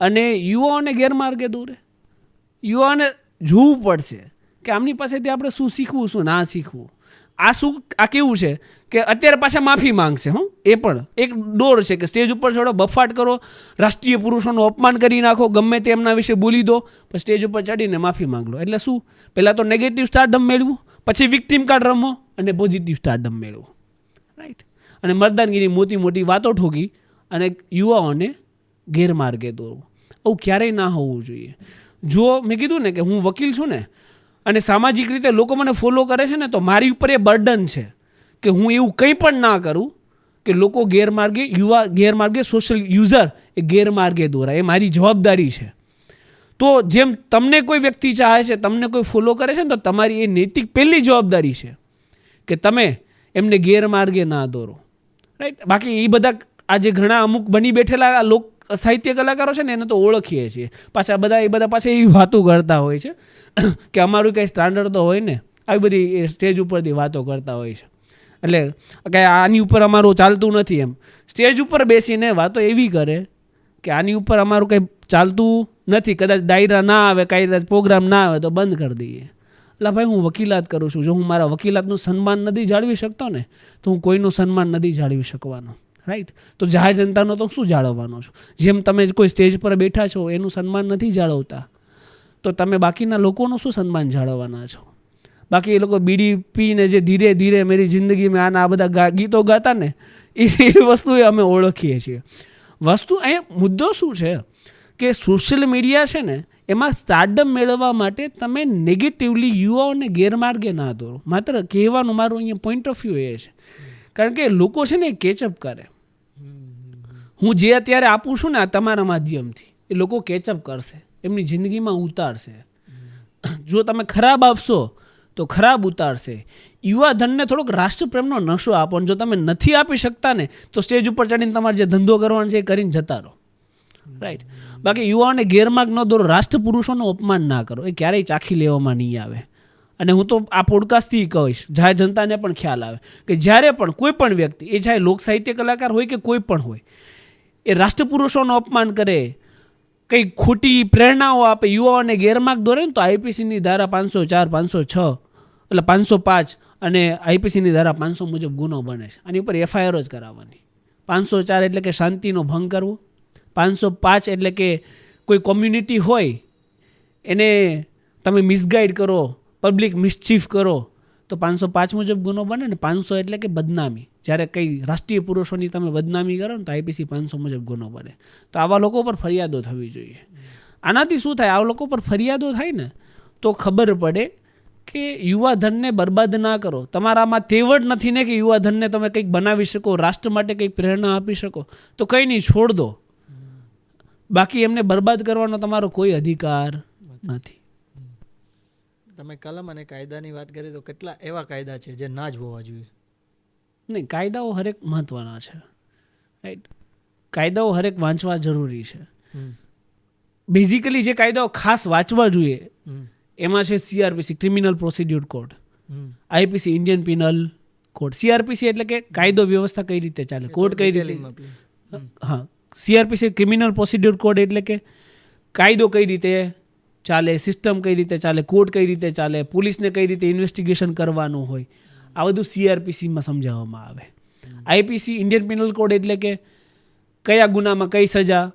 અને યુવાઓને ગેરમાર્ગે દોરે. યુવાઓને જોવું પડશે કે આમની પાસેથી આપણે શું શીખવું, શું ના શીખવું. આ કેવું છે કે અત્યારે પાછા માફી માંગશે. એ પણ એક ડોર છે કે સ્ટેજ ઉપર ચડો, બફાટ કરો, રાષ્ટ્રીય પુરુષોનું અપમાન કરી નાખો, ગમે તે એમના વિશે બોલી દો, પછી સ્ટેજ ઉપર ચડીને માફી માંગ લો. એટલે શું? પહેલાં તો નેગેટિવ સ્ટારડમ મેળવું, પછી વિક્ટિમ કાર્ડ રમો અને પોઝિટિવ સ્ટારડમ મેળવો, રાઈટ. અને મર્દાનગીની મોટી મોટી વાતો ઠોકી અને યુવાઓને ગેરમાર્ગે દોરવું. આવું ક્યારેય ના હોવું જોઈએ. જો મેં કીધું ને કે હું વકીલ છું ને અને સામાજિક રીતે લોકો મને ફોલો કરે છે ને તો મારી ઉપર એ બર્ડન છે કે હું એવું કંઈ પણ ના કરું કે લોકો ગેરમાર્ગે સોશિયલ યુઝર એ ગેરમાર્ગે દોરાય. એ મારી જવાબદારી છે. તો જેમ તમને કોઈ વ્યક્તિ ચાહે છે, તમને કોઈ ફોલો કરે છે ને તો તમારી એ નૈતિક પહેલી જવાબદારી છે કે તમે એમને ગેરમાર્ગે ના દોરો, રાઈટ. બાકી એ બધા આજે ઘણા અમુક બની બેઠેલા લોક સાહિત્ય કલાકારો છે ને એને તો ઓળખીએ છીએ. પાછા એવી વાતો કરતા હોય છે કે અમારું કંઈ સ્ટાન્ડર્ડ તો હોય ને, આવી બધી સ્ટેજ ઉપરથી વાતો કરતા હોય છે. એટલે કંઈ આની ઉપર અમારું ચાલતું નથી એમ સ્ટેજ ઉપર બેસીને વાતો એવી કરે કે આની ઉપર અમારું કંઈ ચાલતું નથી, કદાચ ડાયરા ના આવે, કદાચ પ્રોગ્રામ ના આવે તો બંધ કરી દઈએ. એટલે ભાઈ હું વકીલાત કરું છું, જો હું મારા વકીલાતનું સન્માન નથી જાળવી શકતો ને તો હું કોઈનું સન્માન નથી જાળવી શકવાનો, રાઈટ. તો જાહેર જનતાનો તો શું જાળવવાનો છું? જેમ તમે કોઈ સ્ટેજ પર બેઠા છો એનું સન્માન નથી જાળવતા તો તમે બાકીના લોકોનું શું સન્માન જાળવવાના છો? બાકી એ લોકો બીડી પીને જે ધીરે ધીરે મેરી જિંદગીમાં આ બધા ગીતો ગાતા ને એ વસ્તુ અમે ઓળખીએ છીએ. વસ્તુ અહીંયા મુદ્દો શું છે કે સોશિયલ મીડિયા છે ને એમાં સ્ટારડમ મેળવવા માટે તમે નેગેટિવલી યુવાઓને ગેરમાર્ગે ના દોરો. માત્ર કહેવાનું મારું અહીંયા પોઈન્ટ ઓફ વ્યૂ એ છે, કારણ કે લોકો છે ને એ કેચઅપ કરે. હું જે અત્યારે આપું છું ને આ તમારા માધ્યમથી એ લોકો કેચઅપ કરશે, એમની જિંદગીમાં ઉતારશે. જો તમે ખરાબ આપશો તો ખરાબ ઉતારશે. યુવા ધનને થોડોક રાષ્ટ્રપ્રેમનો નશો આપો. જો તમે નથી આપી શકતા ને તો સ્ટેજ ઉપર ચડીને તમારે જે ધંધો કરવાનો છે એ કરીને જતા રહો, રાઈટ. બાકી યુવાઓને ગેરમાર્ગ ન દોરો, રાષ્ટ્ર પુરુષોનું અપમાન ના કરો, એ ક્યારેય ચાખી લેવામાં નહીં આવે. અને હું તો આ પોડકાસ્ટથી કહીશ, જાહેર જનતાને પણ ખ્યાલ આવે કે જ્યારે પણ કોઈ પણ વ્યક્તિ, એ ચાહે લોક સાહિત્ય કલાકાર હોય કે કોઈ પણ હોય, એ રાષ્ટ્રપુરુષોનું અપમાન કરે, કંઈ ખોટી પ્રેરણાઓ આપે, યુવાઓને ગેરમાર્ગ દોરે ને તો આઈપીસીની ધારા 504, 506 એટલે 505 અને આઈપીસીની ધારા 500 મુજબ ગુનો બને છે. આની ઉપર એફઆઈઆર જ કરાવવાની. 504 એટલે કે શાંતિનો ભંગ કરવો, 505 એટલે કે કોઈ કોમ્યુનિટી હોય એને તમે મિસગાઈડ કરો, પબ્લિક મિસચીફ કરો તો 505 મુજબ ગુનો બને ને. 500 એટલે કે બદનામી. જ્યારે કંઈ રાષ્ટ્રીય પુરુષોની તમે બદનામી કરો ને તો આઈપીસી 500 મુજબ ગુનો બને. તો આવા લોકો પર ફરિયાદો થવી જોઈએ. આનાથી શું થાય, આવા લોકો પર ફરિયાદો થાય ને તો ખબર પડે કે યુવાધનને બરબાદ ના કરો. તમારામાં તેવડ નથી ને કે યુવાધનને તમે કંઈક બનાવી શકો, રાષ્ટ્ર માટે કંઈક પ્રેરણા આપી શકો, તો કંઈ નહીં, છોડ દો. બાકી એમને બરબાદ કરવાનો તમારો કોઈ અધિકાર નથી. તમે કલમ અને કાયદાની વાત કરી તો કેટલા એવા કાયદા છે જે ના જ હોવા જોઈએ? નહીં, કાયદાઓ હરેક મહત્વના છે, રાઈટ. કાયદાઓ હરેક વાંચવા જરૂરી છે. બેઝિકલી જે કાયદાઓ ખાસ વાંચવા જોઈએ એમાં છે CRPC, criminal procedure code, IPC, Indian penal code. CRPC એટલે કે કાયદો વ્યવસ્થા કઈ રીતે ચાલે, કોડ કઈ રીતે. હા, CRPC ક્રિમિનલ પ્રોસિડ્યુર કોડ એટલે કે કાયદો કઈ રીતે ચાલે, સિસ્ટમ કઈ રીતે ચાલે, કોર્ટ કઈ રીતે ચાલે, પોલીસને કઈ રીતે ઇન્વેસ્ટિગેશન કરવાનું હોય, આ બધું CRPCમાં સમજાવવામાં આવે. આઈપીસી, ઇન્ડિયન પિનલ કોડ એટલે કે કયા ગુનામાં કઈ સજા,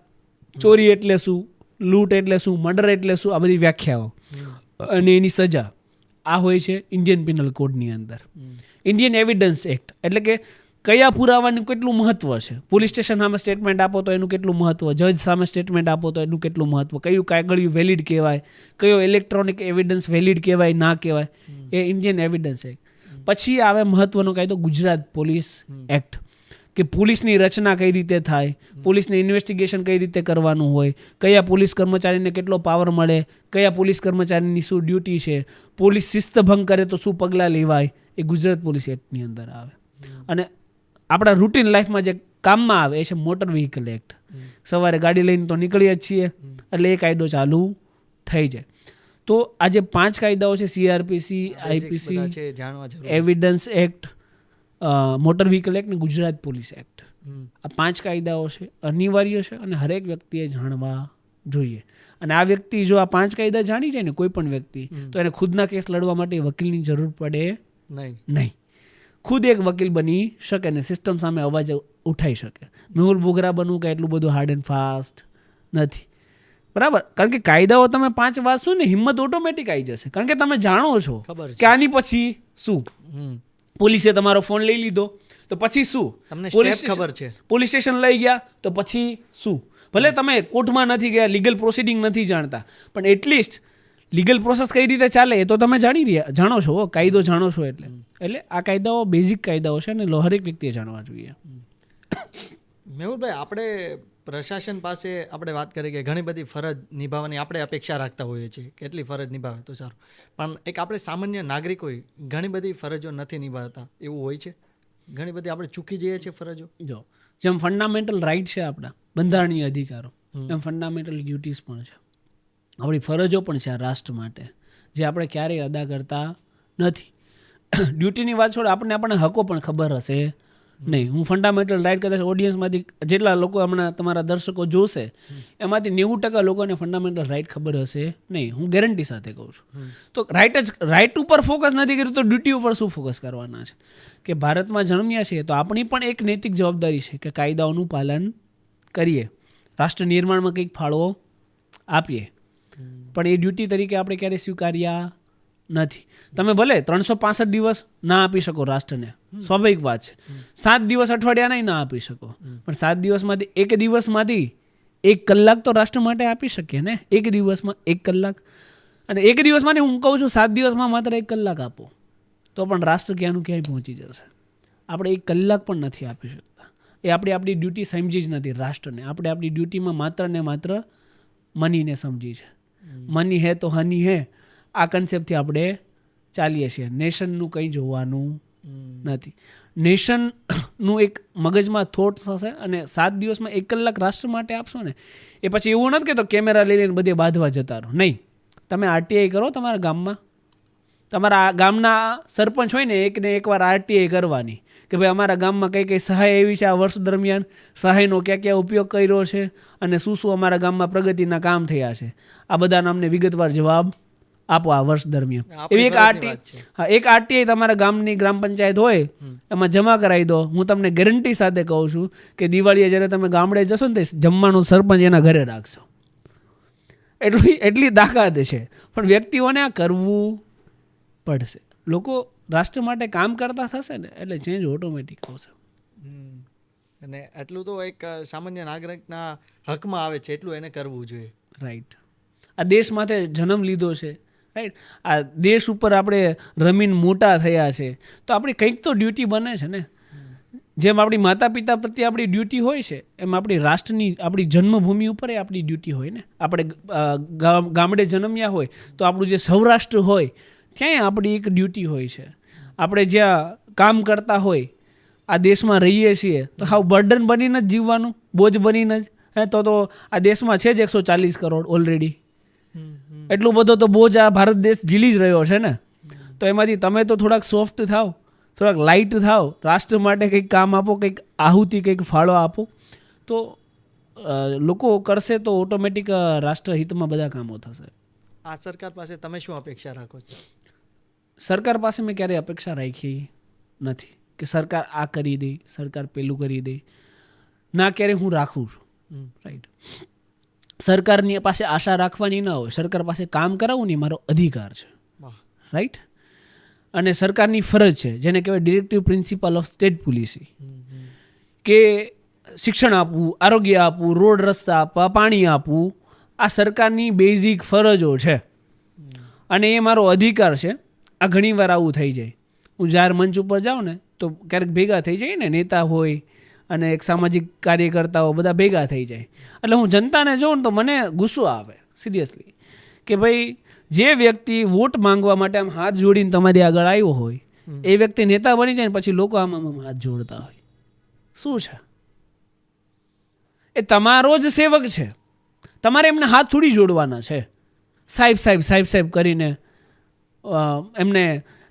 ચોરી એટલે શું, લૂંટ એટલે શું, મર્ડર એટલે શું, આ બધી વ્યાખ્યાઓ અને એની સજા આ હોય છે ઇન્ડિયન પિનલ કોડની અંદર. ઇન્ડિયન એવિડન્સ એક્ટ એટલે કે કયા પુરાવાનું કેટલું મહત્વ છે. પોલીસ સ્ટેશન સામે સ્ટેટમેન્ટ આપો તો એનું કેટલું મહત્વ, જજ સામે સ્ટેટમેન્ટ આપો તો એનું કેટલું મહત્વ, કયું કાગળિયું વેલિડ કહેવાય, કયો ઇલેક્ટ્રોનિક એવિડન્સ વેલિડ કહેવાય ના કહેવાય, એ ઇન્ડિયન એવિડન્સ એક્ટ. પછી આવે મહત્વનો કાયદો ગુજરાત પોલીસ એક્ટ, કે પોલીસની રચના કઈ રીતે થાય, પોલીસને ઇન્વેસ્ટિગેશન કઈ રીતે કરવાનું હોય, કયા પોલીસ કર્મચારીને કેટલો પાવર મળે, કયા પોલીસ કર્મચારીની શું ડ્યુટી છે, પોલીસ શિસ્તભંગ કરે તો શું પગલાં લેવાય, એ ગુજરાત પોલીસ એક્ટની અંદર આવે. અને આપણા રૂટીન લાઈફમાં જે કામમાં આવે એ છે મોટર વ્હીકલ એક્ટ. સવારે ગાડી લઈને તો નીકળીએ જ છીએ એટલે એ કાયદો ચાલુ થઈ જાય. તો આ જે 5 કાયદાઓ છે, CRPC, IPC, evidence act, motor vehicle act ને ગુજરાત પોલીસ એક્ટ, આ 5 કાયદાઓ છે, અનિવાર્ય છે અને હરેક વ્યક્તિએ જાણવા જોઈએ. અને આ વ્યક્તિ જો આ 5 કાયદા જાણી જાય ને, કોઈ પણ વ્યક્તિ, તો એને ખુદના કેસ લડવા માટે વકીલની જરૂર પડે નહીં. ખુદ એક વકીલ બની શકે ને સિસ્ટમ સામે અવાજ ઉઠાઈ શકે. મેહુલ બોગરા બનવું કે એટલું બધું હાર્ડ એન્ડ ફાસ્ટ નથી, બરાબર. કારણ કે કાયદાઓ તમે 5 વાંચશો ને હિંમત ઓટોમેટિક આવી જશે. કારણ કે તમે જાણો છો કે આની પછી શું. પોલીસે તમારો ફોન લઈ લીધો તો પછી શું, પોલીસ સ્ટેશન લઈ ગયા તો પછી શું. ભલે તમે કોર્ટમાં નથી ગયા, લીગલ પ્રોસિડિંગ નથી જાણતા, પણ એટલીસ્ટ લીગલ પ્રોસેસ કઈ રીતે ચાલે એ તો તમે જાણો છો, કાયદો જાણો છો. એટલે આ કાયદાઓ બેઝિક કાયદાઓ છે અને હરેક વ્યક્તિએ જાણવા જોઈએ. મેહુલભાઈ, આપણે પ્રશાસન પાસે આપણે વાત કરી કે ઘણી બધી ફરજ નિભાવવાની આપણે અપેક્ષા રાખતા હોઈએ છીએ, કેટલી ફરજ નિભાવે તો સારું. પણ એક આપણે સામાન્ય નાગરિક હોય, ઘણી બધી ફરજો નથી નિભાવતા એવું હોય છે. ઘણી બધી આપણે ચૂકી જઈએ છીએ ફરજો. જો જેમ ફંડામેન્ટલ રાઇટ છે આપણા બંધારણીય અધિકારો, એમ ફંડામેન્ટલ ડ્યુટીઝ પણ છે. આપણી ફરજો પણ છે આ રાષ્ટ્ર માટે, જે આપણે ક્યારેય અદા કરતા નથી. ડ્યુટીની વાત છોડ, આપણને હકો પણ ખબર હશે નહીં. હું ફંડામેન્ટલ રાઇટ કદાચ ઓડિયન્સમાંથી જેટલા લોકો હમણાં તમારા દર્શકો જોશે એમાંથી 90% લોકોને ફંડામેન્ટલ રાઇટ ખબર હશે નહીં. હું ગેરંટી સાથે કહું છું. તો રાઇટ ઉપર ફોકસ નથી કર્યું તો ડ્યુટી ઉપર શું ફોકસ કરવાના છે? કે ભારતમાં જન્મ્યા છીએ તો આપણી પણ એક નૈતિક જવાબદારી છે કે કાયદાઓનું પાલન કરીએ, રાષ્ટ્ર નિર્માણમાં કંઈક ફાળો આપીએ. પણ એ ડ્યુટી તરીકે આપણે ક્યારેય સ્વીકાર્યા નથી. તમે ભલે 365 દિવસ ના આપી શકો રાષ્ટ્રને, સ્વાભાવિક વાત છે. 7 દિવસ અઠવાડિયાના ના આપી શકો, પણ 7 દિવસમાંથી એક દિવસમાંથી 1 કલાક તો રાષ્ટ્ર માટે આપી શકીએ ને. એક દિવસમાં 1 કલાક, અને એક દિવસમાં હું કહું છું 7 દિવસમાં માત્ર 1 કલાક આપો તો પણ રાષ્ટ્ર ક્યાંનું ક્યાંય પહોંચી જશે. આપણે 1 કલાક પણ નથી આપી શકતા. એ આપણી ડ્યુટી સમજી જ નથી રાષ્ટ્રને. આપણે આપણી ડ્યુટીમાં માત્ર ને માત્ર મનીને સમજી છે. મની હે તો હની હે, આ કન્સેપ્ટથી આપણે ચાલીએ છીએ. નેશનનું કંઈ જોવાનું નથી. નેશનનું એક મગજમાં થોટ્સ હશે અને 7 દિવસમાં 1 કલાક રાષ્ટ્ર માટે આપશો ને, એ પછી એવું નથી કે તો કેમેરા લઈ લઈને બધે બાંધવા જતા રહો. નહીં, તમે RTI કરો તમારા ગામમાં. તમારા ગામના સરપંચ હોય ને એકવાર RTI કરવાની કે ભાઈ અમારા ગામમાં કઈ કઈ સહાય એવી છે, આ વર્ષ દરમિયાન સહાયનો ક્યાં ક્યાં ઉપયોગ કર્યો છે અને શું શું અમારા ગામમાં પ્રગતિના કામ થયા છે, આ બધાના અમને વિગતવાર જવાબ આપો આ વર્ષ દરમિયાન. એવી એક RTI તમારા ગામની ગ્રામ પંચાયત હોય એમાં જમા કરાવી દો. હું તમને ગેરંટી સાથે કહું છું કે દિવાળીએ જ્યારે તમે ગામડે જશો ને તે જમવાનું સરપંચ એના ઘરે રાખશો. એટલી તાકાત છે. પણ વ્યક્તિઓને આ કરવું પડશે. લોકો રાષ્ટ્ર માટે કામ કરતા થશે ને એટલે ચેન્જ ઓટોમેટિક આવશે. અને એટલું તો એક સામાન્ય નાગરિકના હકમાં આવે છે, એટલું એને કરવું જોઈએ. રાઈટ. આ દેશ માટે જન્મ લીધો છે, રાઈટ. આ દેશ ઉપર આપણે રમીને મોટા થયા છે, તો આપણી કંઈક તો ડ્યુટી બને છે ને. જેમ આપણી માતા પિતા પ્રત્યે આપણી ડ્યુટી હોય છે, એમ આપણી રાષ્ટ્રની, આપણી જન્મભૂમિ ઉપર આપણી ડ્યુટી હોય ને. આપણે ગામડે જન્મ્યા હોય તો આપણું જે સૌરાષ્ટ્ર હોય ત્યાંય આપણી એક ડ્યુટી હોય છે. આપણે જ્યાં કામ કરતા હોય, આ દેશમાં રહીએ છીએ તો હાવ બર્ડન બનીને જ જીવવાનું, બોજ બનીને જ. તો આ દેશમાં છે જ 140 કરોડ ઓલરેડી. એટલું બધો તો બોજ આ ભારત દેશ ઝીલી જ રહ્યો છે ને. તો એમાંથી તમે તો થોડાક સોફ્ટ થાવ, થોડાક લાઇટ થાવ, રાષ્ટ્ર માટે કંઈક કામ આપો, કંઈક આહુતિ, કંઈક ફાળો આપો, તો લોકો કરશે તો ઓટોમેટિક રાષ્ટ્રહિતમાં બધા કામો થશે. આ સરકાર પાસે તમે શું અપેક્ષા રાખો છો? સરકાર પાસે મેં ક્યારેય અપેક્ષા રાખી નથી કે સરકાર આ કરી દે, સરકાર પેલું કરી દે. ના, ક્યારેય હું રાખું છું. રાઈટ. સરકારની પાસે આશા રાખવાની ના હોય. સરકાર પાસે કામ કરાવવું ને મારો અધિકાર છે. રાઈટ. અને સરકારની ફરજ છે, જેને કહેવાય directive principal of state policy, કે શિક્ષણ આપવું, આરોગ્ય આપવું, રોડ રસ્તા આપવા, પાણી આપવું, આ સરકારની બેઝિક ફરજો છે અને એ મારો અધિકાર છે. આ ઘણીવાર આવું થઈ જાય. હું જાહેર મંચ ઉપર જાઉં ને તો ક્યારેક ભેગા થઈ જાય ને, નેતા હોય અને એક સામાજિક કાર્યકર્તાઓ બધા ભેગા થઈ જાય. એટલે હું જનતાને જોઉં ને તો મને ગુસ્સો આવે સિરિયસલી, કે ભાઈ જે વ્યક્તિ વોટ માંગવા માટે આમ હાથ જોડીને તમારી આગળ આવ્યો હોય, એ વ્યક્તિ નેતા બની જાય ને પછી લોકો આમ હાથ જોડતા હોય. શું છે? એ તમારો જ સેવક છે, તમારે એમને હાથ થોડી જોડવાના છે. સાહેબ સાહેબ સાહેબ સાહેબ કરીને એમને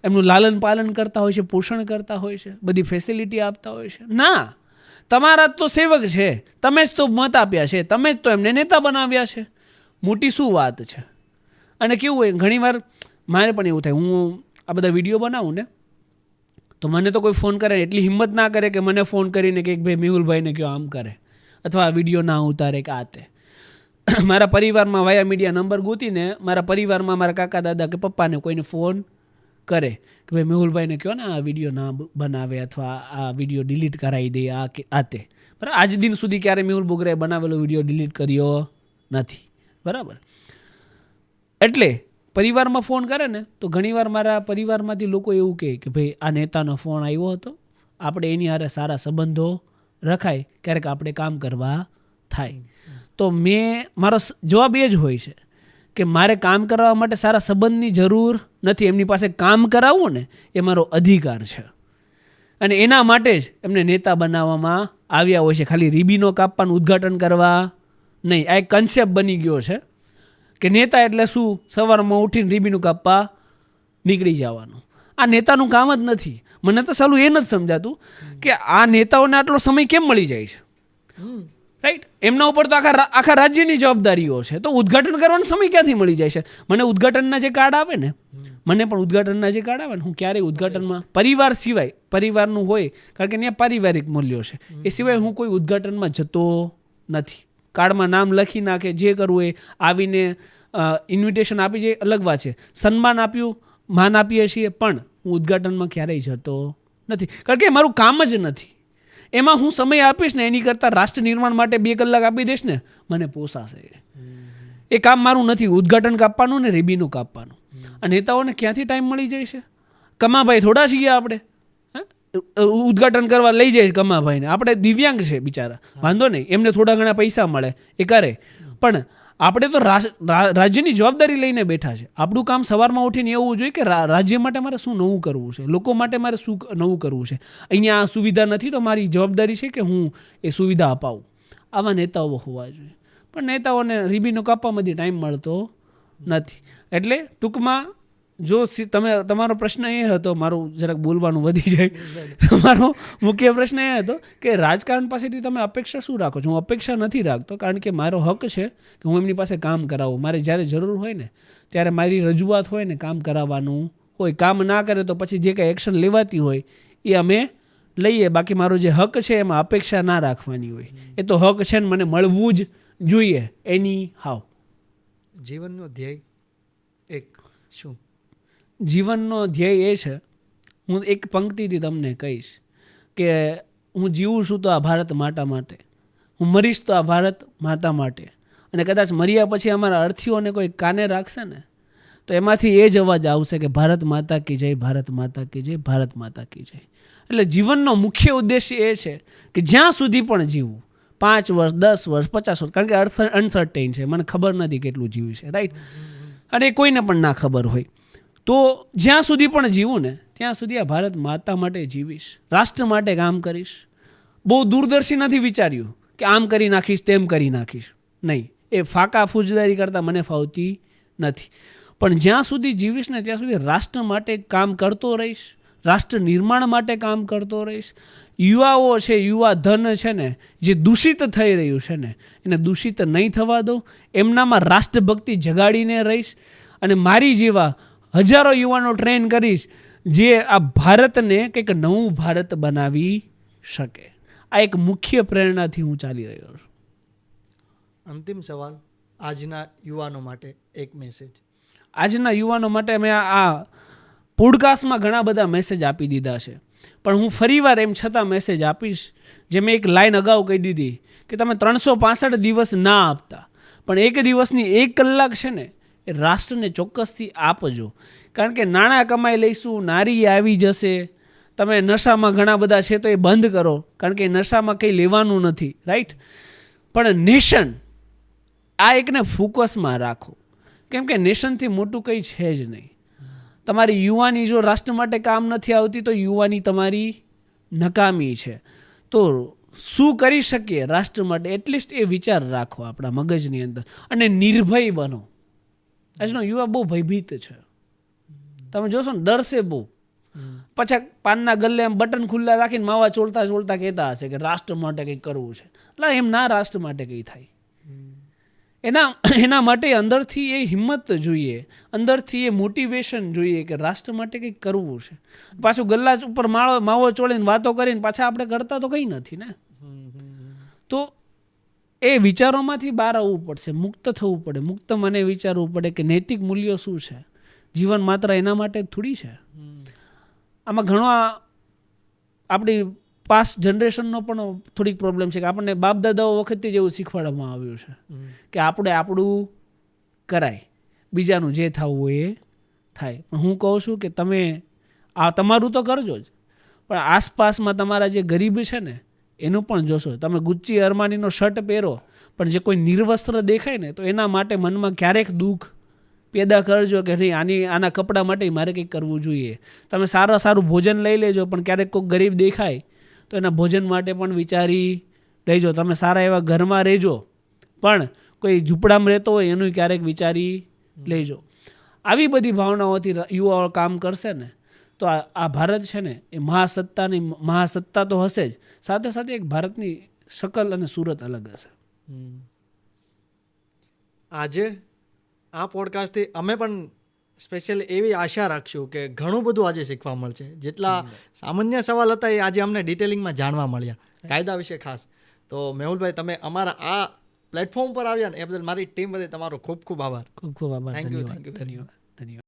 એમનું લાલન પાલન કરતા હોય છે, પોષણ કરતા હોય છે, બધી ફેસિલિટી આપતા હોય છે. ના, તમારા જ તો સેવક છે, તમે જ તો મત આપ્યા છે, તમે જ તો એમને નેતા બનાવ્યા છે. મોટી શું વાત છે? અને કેવું હોય, ઘણીવાર મારે પણ એવું થાય, હું આ બધા વિડીયો બનાવું ને તો મને તો કોઈ ફોન કરે, એટલી હિંમત ના કરે કે મને ફોન કરીને કે ભાઈ મેહુલભાઈને કયો આમ કરે, અથવા વિડીયો ના ઉતારે કે આ તે. મારા પરિવારમાં વાયા મીડિયા નંબર ગોતીને મારા પરિવારમાં મારા કાકા દાદા કે પપ્પાને કોઈને ફોન કરે કે ભાઈ મેહુલભાઈને કહો ને આ વિડીયો ના બનાવે, અથવા આ વિડીયો ડિલીટ કરાવી દે, આ કે આ તે. બરાબર. આજ દિન સુધી ક્યારે મેહુલ બોગરાએ બનાવેલો વિડીયો ડિલીટ કર્યો નથી. બરાબર. એટલે પરિવારમાં ફોન કરે ને તો ઘણીવાર મારા પરિવારમાંથી લોકો એવું કહે કે ભાઈ આ નેતાનો ફોન આવ્યો હતો, આપણે એની હારે સારા સંબંધો રખાય, ક્યારેક આપણે કામ કરવા થાય. તો મારો જવાબ એ જ હોય છે કે મારે કામ કરવા માટે સારા સંબંધની જરૂર નથી. એમની પાસે કામ કરાવવું ને એ મારો અધિકાર છે, અને એના માટે જ એમને નેતા બનાવવામાં આવ્યા હોય છે. ખાલી રીબીનો કાપવાનું ઉદ્ઘાટન કરવા નહીં. આ એક કન્સેપ્ટ બની ગયો છે કે નેતા એટલે શું? સવારમાં ઉઠીને રીબીનું કાપવા નીકળી જવાનું. આ નેતાનું કામ જ નથી. મને તો સાલું એ નથી સમજાતું કે આ નેતાઓને આટલો સમય કેમ મળી જાય છે. રાઈટ. એમના ઉપર તો આખા રાજ્યની જવાબદારીઓ છે, તો ઉદ્ઘાટન કરવાનો સમય ક્યાંથી મળી જાય છે? મને ઉદ્ઘાટનના જે કાર્ડ આવે ને, મને પણ ઉદ્ઘાટનના જે કાર્ડ આવે ને, હું ક્યારેય ઉદ્ઘાટનમાં પરિવાર સિવાય, પરિવારનું હોય કારણ કે ત્યાં પારિવારિક મૂલ્યો છે, એ સિવાય હું કોઈ ઉદ્ઘાટનમાં જતો નથી. કાર્ડમાં નામ લખી નાખે, જે કરવું એ આવીને ઇન્વિટેશન આપી જાય, અલગ વાત છે. સન્માન આપ્યું, માન આપીએ છીએ, પણ હું ઉદ્ઘાટનમાં ક્યારેય જતો નથી, કારણ કે મારું કામ જ નથી. એમાં હું સમય આપીશ ને એની કરતાં રાષ્ટ્ર નિર્માણ માટે 2 કલાક આપી દઈશ ને મને પોસાશે. એ કામ મારું નથી, ઉદ્ઘાટન કાપવાનું ને રીબીનું કાપવાનું. આ નેતાઓને ક્યાંથી ટાઈમ મળી જાય છે? કમાભાઈ થોડા છીએ આપણે, ઉદ્ઘાટન કરવા લઈ જાય કમાભાઈને. આપણે દિવ્યાંગ છે બિચારા, વાંધો નહીં, એમને થોડા ઘણા પૈસા મળે એ કરે, પણ આપણે તો રાજ્યની જવાબદારી લઈને બેઠા છે. આપણું કામ સવારમાં ઉઠીને એવું જોઈએ કે રાજ્ય માટે મારે શું નવું કરવું છે, લોકો માટે મારે શું નવું કરવું છે. અહીંયા આ સુવિધા નથી તો મારી જવાબદારી છે કે હું એ સુવિધા અપાવું. આવા નેતાઓ હોવા જોઈએ, પણ નેતાઓને રીબીનો કાપવામાંથી ટાઈમ મળતો નથી. એટલે ટૂંકમાં જો તમારો પ્રશ્ન એ હતો, મારું જરાક બોલવાનું વધી જાય, તમારો મુખ્ય પ્રશ્ન એ હતો કે રાજકારણ પાસેથી તમે અપેક્ષા શું રાખો છો? હું અપેક્ષા નથી રાખતો, કારણ કે મારો હક છે કે હું એમની પાસે કામ કરાવું. મારે જ્યારે જરૂર હોય ને ત્યારે મારી રજૂઆત હોય ને કામ કરાવવાનું હોય. કામ ના કરે તો પછી જે કંઈ એક્શન લેવાતી હોય એ અમે લઈએ. બાકી મારો જે હક છે એમાં અપેક્ષા ના રાખવાની હોય. એ તો હક છે ને મને મળવું જ જોઈએ એની હાવ. જીવનનો ધ્યેય એક શું? જીવનનો ધ્યેય એ છે હું એક પંક્તિથી તમને કહીશ કે હું જીવું છું તો આ ભારત માતા માટે, હું મરીશ તો આ ભારત માતા માટે, અને કદાચ મર્યા પછી અમારા અર્થીઓને કોઈ કાને રાખશે ને તો એમાંથી એ જ અવાજ આવશે કે ભારત માતા કી જય, ભારત માતા કી જય, ભારત માતા કી જય. એટલે જીવનનો મુખ્ય ઉદ્દેશ્ય એ છે કે જ્યાં સુધી પણ જીવવું, 5 વર્ષ, 10 વર્ષ, 50 વર્ષ, કારણ કે અનસર્ટેન છે, મને ખબર નથી કેટલું જીવ્યું છે, રાઈટ, અને કોઈને પણ ના ખબર હોય, તો જ્યાં સુધી પણ જીવું ને ત્યાં સુધી આ ભારત માતા માટે જીવીશ, રાષ્ટ્ર માટે કામ કરીશ. બહુ દૂરદર્શી નથી વિચાર્યું કે આમ કરી નાખીશ, તેમ કરી નાખીશ, નહીં, એ ફાકા ફૂજદારી કરતાં મને ફાવતી નથી. પણ જ્યાં સુધી જીવીશ ને ત્યાં સુધી રાષ્ટ્ર માટે કામ કરતો રહીશ, રાષ્ટ્ર નિર્માણ માટે કામ કરતો રહીશ. યુવાઓ છે, યુવા ધન છે ને જે દૂષિત થઈ રહ્યું છે ને એને દૂષિત નહીં થવા દઉં, એમનામાં રાષ્ટ્રભક્તિ જગાડીને રહીશ, અને મારી જેવા હજારો યુવાનો ટ્રેન કરીશ જે આ ભારતને કંઈક નવું ભારત બનાવી શકે. આ એક મુખ્ય પ્રેરણાથી હું ચાલી રહ્યો છું. અંતિમ સવાલ, આજના યુવાનો માટે એક મેસેજ. આજના યુવાનો માટે મેં આ પોડકાસ્ટમાં ઘણા બધા મેસેજ આપી દીધા છે, પણ હું ફરીવાર એમ છતાં મેસેજ આપીશ, જે મેં એક લાઈન અગાઉ કહી દીધી કે તમે 365 દિવસ ના આપતા પણ એક દિવસની 1 કલાક છે ને એ રાષ્ટ્રને ચોક્કસથી આપજો. કારણ કે નાણાં કમાઈ લઈશું, નારી આવી જશે, તમે નશામાં ઘણા બધા છે તો એ બંધ કરો, કારણ કે નશામાં કંઈ લેવાનું નથી, રાઈટ, પણ નેશન આ એકને ફોકસમાં રાખો, કેમ કે નેશનથી મોટું કંઈ છે જ નહીં. તમારી યુવાની જો રાષ્ટ્ર માટે કામ નથી આવતી તો યુવાની તમારી નકામી છે. તો શું કરી શકીએ રાષ્ટ્ર માટે, એટલીસ્ટ એ વિચાર રાખો આપણા મગજની અંદર, અને નિર્ભય બનો. આજનો યુવા બહુ ભયભીત છે, તમે જોશો ને ડરશે બહુ. પાછા પાનના ગલ્લે એમ બટન ખુલ્લા રાખીને માવા ચોળતા ચોળતા કહેતા હશે કે રાષ્ટ્ર માટે કંઈક કરવું છે. એટલે એમ ના રાષ્ટ્ર માટે કંઈ થાય, એના માટે અંદરથી એ હિંમત જોઈએ, અંદરથી એ મોટિવેશન જોઈએ કે રાષ્ટ્ર માટે કંઈક કરવું છે. પાછું ગલ્લા ઉપર માવો ચોળીને વાતો કરીને પાછા આપણે કરતા તો કંઈ નથી ને. તો એ વિચારોમાંથી બહાર આવવું પડશે, મુક્ત થવું પડે. મુક્ત મને વિચારવું પડે કે નૈતિક મૂલ્યો શું છે, જીવન માત્ર એના માટે થોડી છે. આમાં ઘણો આપણી પાસ્ટ જનરેશનનો પણ થોડીક પ્રોબ્લેમ છે કે આપણને બાપ દાદાઓ વખતથી જ એવું શીખવાડવામાં આવ્યું છે કે આપણે આપણું કરાય, બીજાનું જે થવું હોય એ થાય. પણ હું કહું છું કે તમે આ તમારું તો કરજો જ, પણ આસપાસમાં તમારા જે ગરીબ છે ને એનું પણ જોશો. તમે ગુચ્ચી અરમાનીનો શર્ટ પહેરો પણ જે કોઈ નિર્વસ્ત્ર દેખાય ને તો એના માટે મનમાં ક્યારેક દુઃખ પેદા કરજો કે નહીં આના કપડાં માટે મારે કંઈક કરવું જોઈએ. તમે સારું ભોજન લઈ લેજો પણ ક્યારેક કોઈ ગરીબ દેખાય તો એના ભોજન માટે પણ વિચારી લેજો. તમે સારા એવા ઘરમાં રહેજો પણ કોઈ ઝૂંપડામાં રહેતો હોય એનું ક્યારેક વિચારી લેજો. આવી બધી ભાવનાઓથી યુવાઓ કામ કરશે ને તો આ ભારત છે ને એ મહાસત્તા તો હશે જ, સાથે સાથે એક ભારતની શકલ અને સુરત અલગ હશે. આજે આ પોડકાસ્ટથી અમે પણ સ્પેશિયલ એવી આશા રાખશું કે ઘણું બધું આજે શીખવા મળશે. જેટલા સામાન્ય સવાલ હતા એ આજે અમને ડિટેલિંગમાં જાણવા મળ્યા, કાયદા વિશે ખાસ. તો મેહુલભાઈ, તમે અમારા આ પ્લેટફોર્મ પર આવ્યા ને એ બદલ મારી ટીમ વતી તમારો ખૂબ ખૂબ આભાર. ખૂબ ખૂબ આભાર. Thank you. ધન્યવાદ.